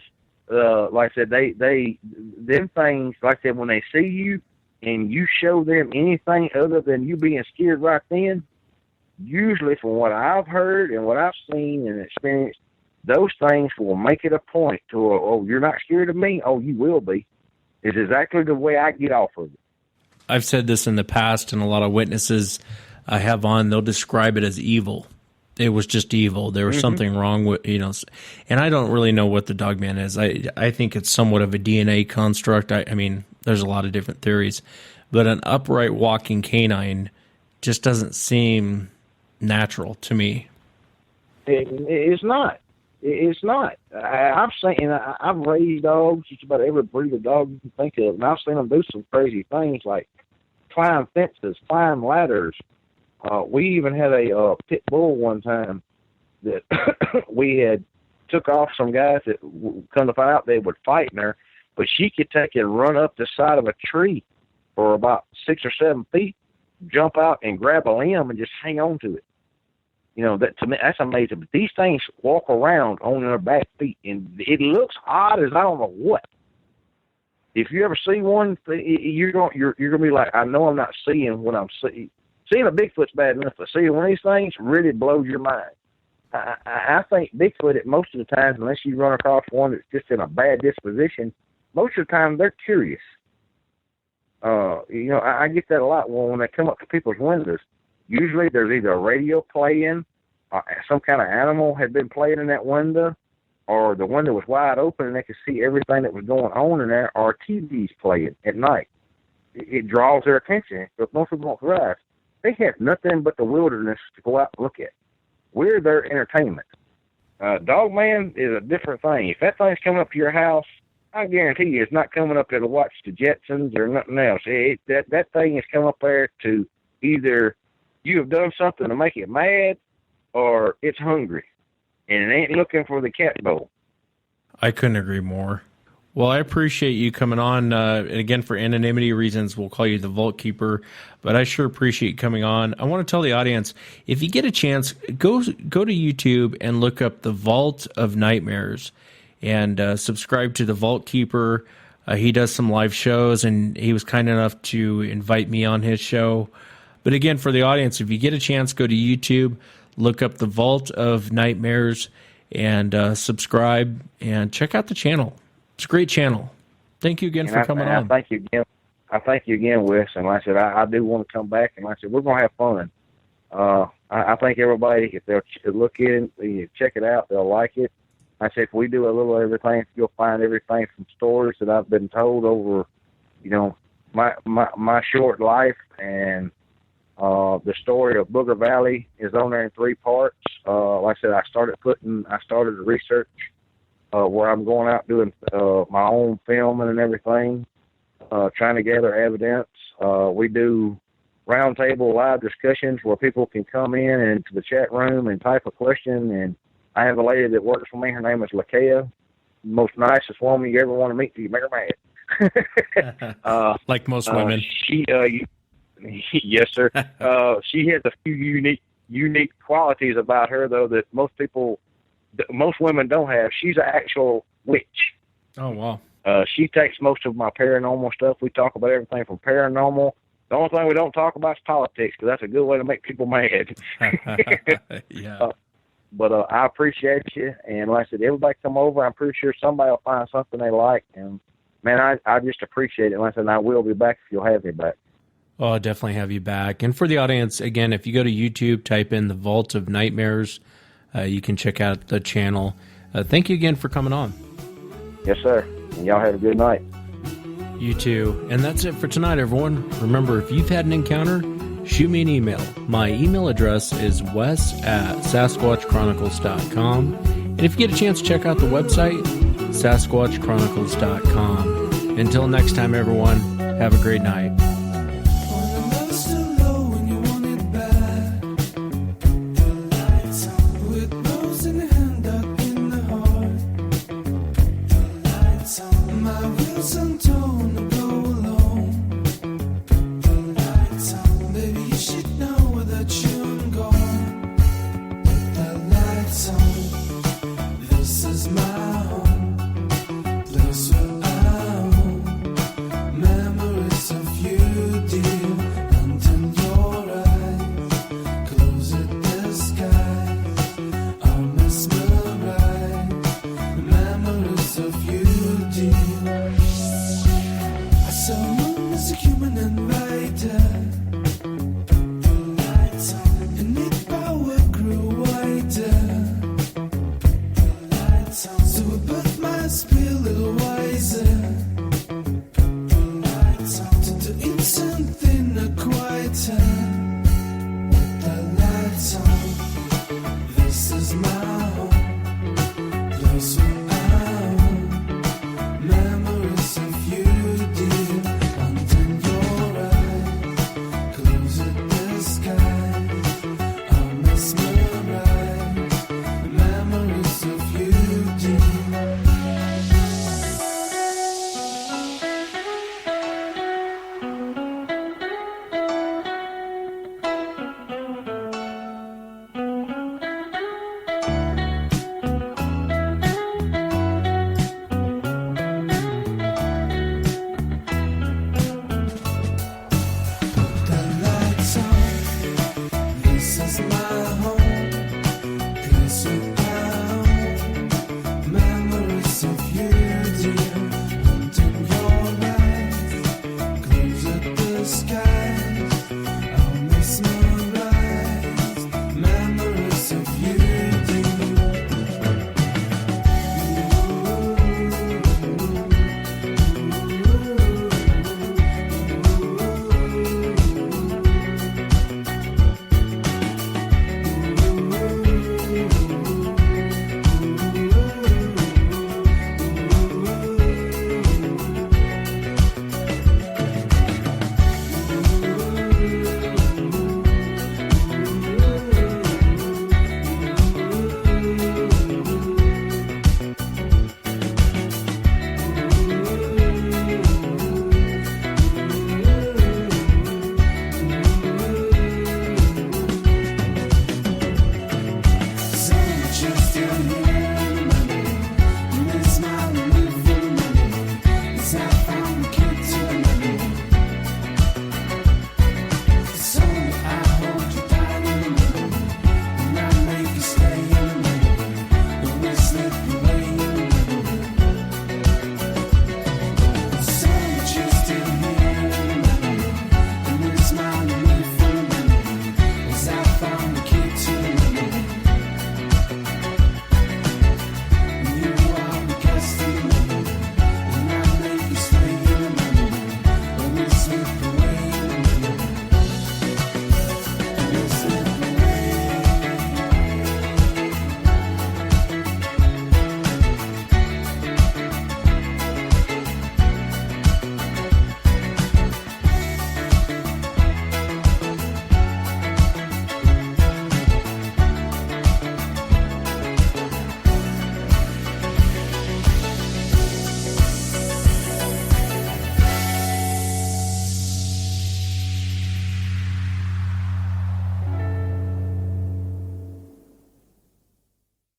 like I said, them things, like I said, when they see you and you show them anything other than you being scared right then, usually from what I've heard and what I've seen and experienced, those things will make it a point to, oh, you're not scared of me? Oh, you will be. It's exactly the way I get off of it. I've said this in the past, and a lot of witnesses I have on, they'll describe it as evil. It was just evil. There was something wrong with, and I don't really know what the dog man is. I think it's somewhat of a DNA construct. I mean, there's a lot of different theories, but an upright walking canine just doesn't seem natural to me. It's not. It's not. I've raised dogs, just about every breed of dog you can think of, and I've seen them do some crazy things like climb fences, climb ladders. We even had a pit bull one time that we had took off some guys that come to find out they would fight in her, but she could take and run up the side of a tree for about 6 or 7 feet, jump out and grab a limb and just hang on to it. That to me, that's amazing. But these things walk around on their back feet, and it looks odd as I don't know what. If you ever see one, you're gonna be like, I know I'm not seeing what I'm seeing. Seeing a Bigfoot's bad enough, but seeing one of these things really blows your mind. I think Bigfoot, at most of the times, unless you run across one that's just in a bad disposition, most of the time they're curious. I get that a lot when they come up to people's windows. Usually there's either a radio playing, some kind of animal had been playing in that window, or the window was wide open and they could see everything that was going on in there, or TV's playing at night. It draws their attention. Because most people don't realize they have nothing but the wilderness to go out and look at. We're their entertainment. Dog man is a different thing. If that thing's coming up to your house, I guarantee you it's not coming up there to watch the Jetsons or nothing else. That thing is coming up there to either you have done something to make it mad, or it's hungry, and it ain't looking for the cat bowl. I couldn't agree more. Well, I appreciate you coming on. And again, for anonymity reasons, we'll call you the Vault Keeper, but I sure appreciate you coming on. I want to tell the audience, if you get a chance, go to YouTube and look up the Vault of Nightmares and subscribe to the Vault Keeper. He does some live shows, and he was kind enough to invite me on his show. But again, for the audience, if you get a chance, go to YouTube, look up the Vault of Nightmares, and subscribe, and check out the channel. It's a great channel. Thank you again for coming on. I thank you again, Wes. And like I said, I do want to come back, and like I said, we're going to have fun. I think everybody, if they'll look in, check it out, they'll like it. Like I said, if we do a little of everything, you'll find everything from stories that I've been told over, my short life, and the story of Booger Valley is on there in 3 parts. Like I said, I started the research where I'm going out doing my own filming and everything, trying to gather evidence. We do roundtable live discussions where people can come in into the chat room and type a question. And I have a lady that works for me. Her name is Lakea, most nicest woman you ever want to meet. You make her mad. Like most women. Yes, sir. She has a few unique qualities about her, though, that most women don't have. She's an actual witch. Oh, wow. She takes most of my paranormal stuff. We talk about everything from paranormal The only thing we don't talk about is politics, because that's a good way to make people mad. Yeah. But I appreciate you, and like I said, everybody come over. I'm pretty sure somebody will find something they like, and man, I just appreciate it. Like I said, I will be back if you'll have me back. Oh, I'll definitely have you back. And for the audience, again, if you go to YouTube, type in The Vault of Nightmares, you can check out the channel. Thank you again for coming on. Yes, sir. And y'all have a good night. You too. And that's it for tonight, everyone. Remember, if you've had an encounter, shoot me an email. My email address is wes@sasquatchchronicles.com. And if you get a chance, check out the website, sasquatchchronicles.com. Until next time, everyone, have a great night.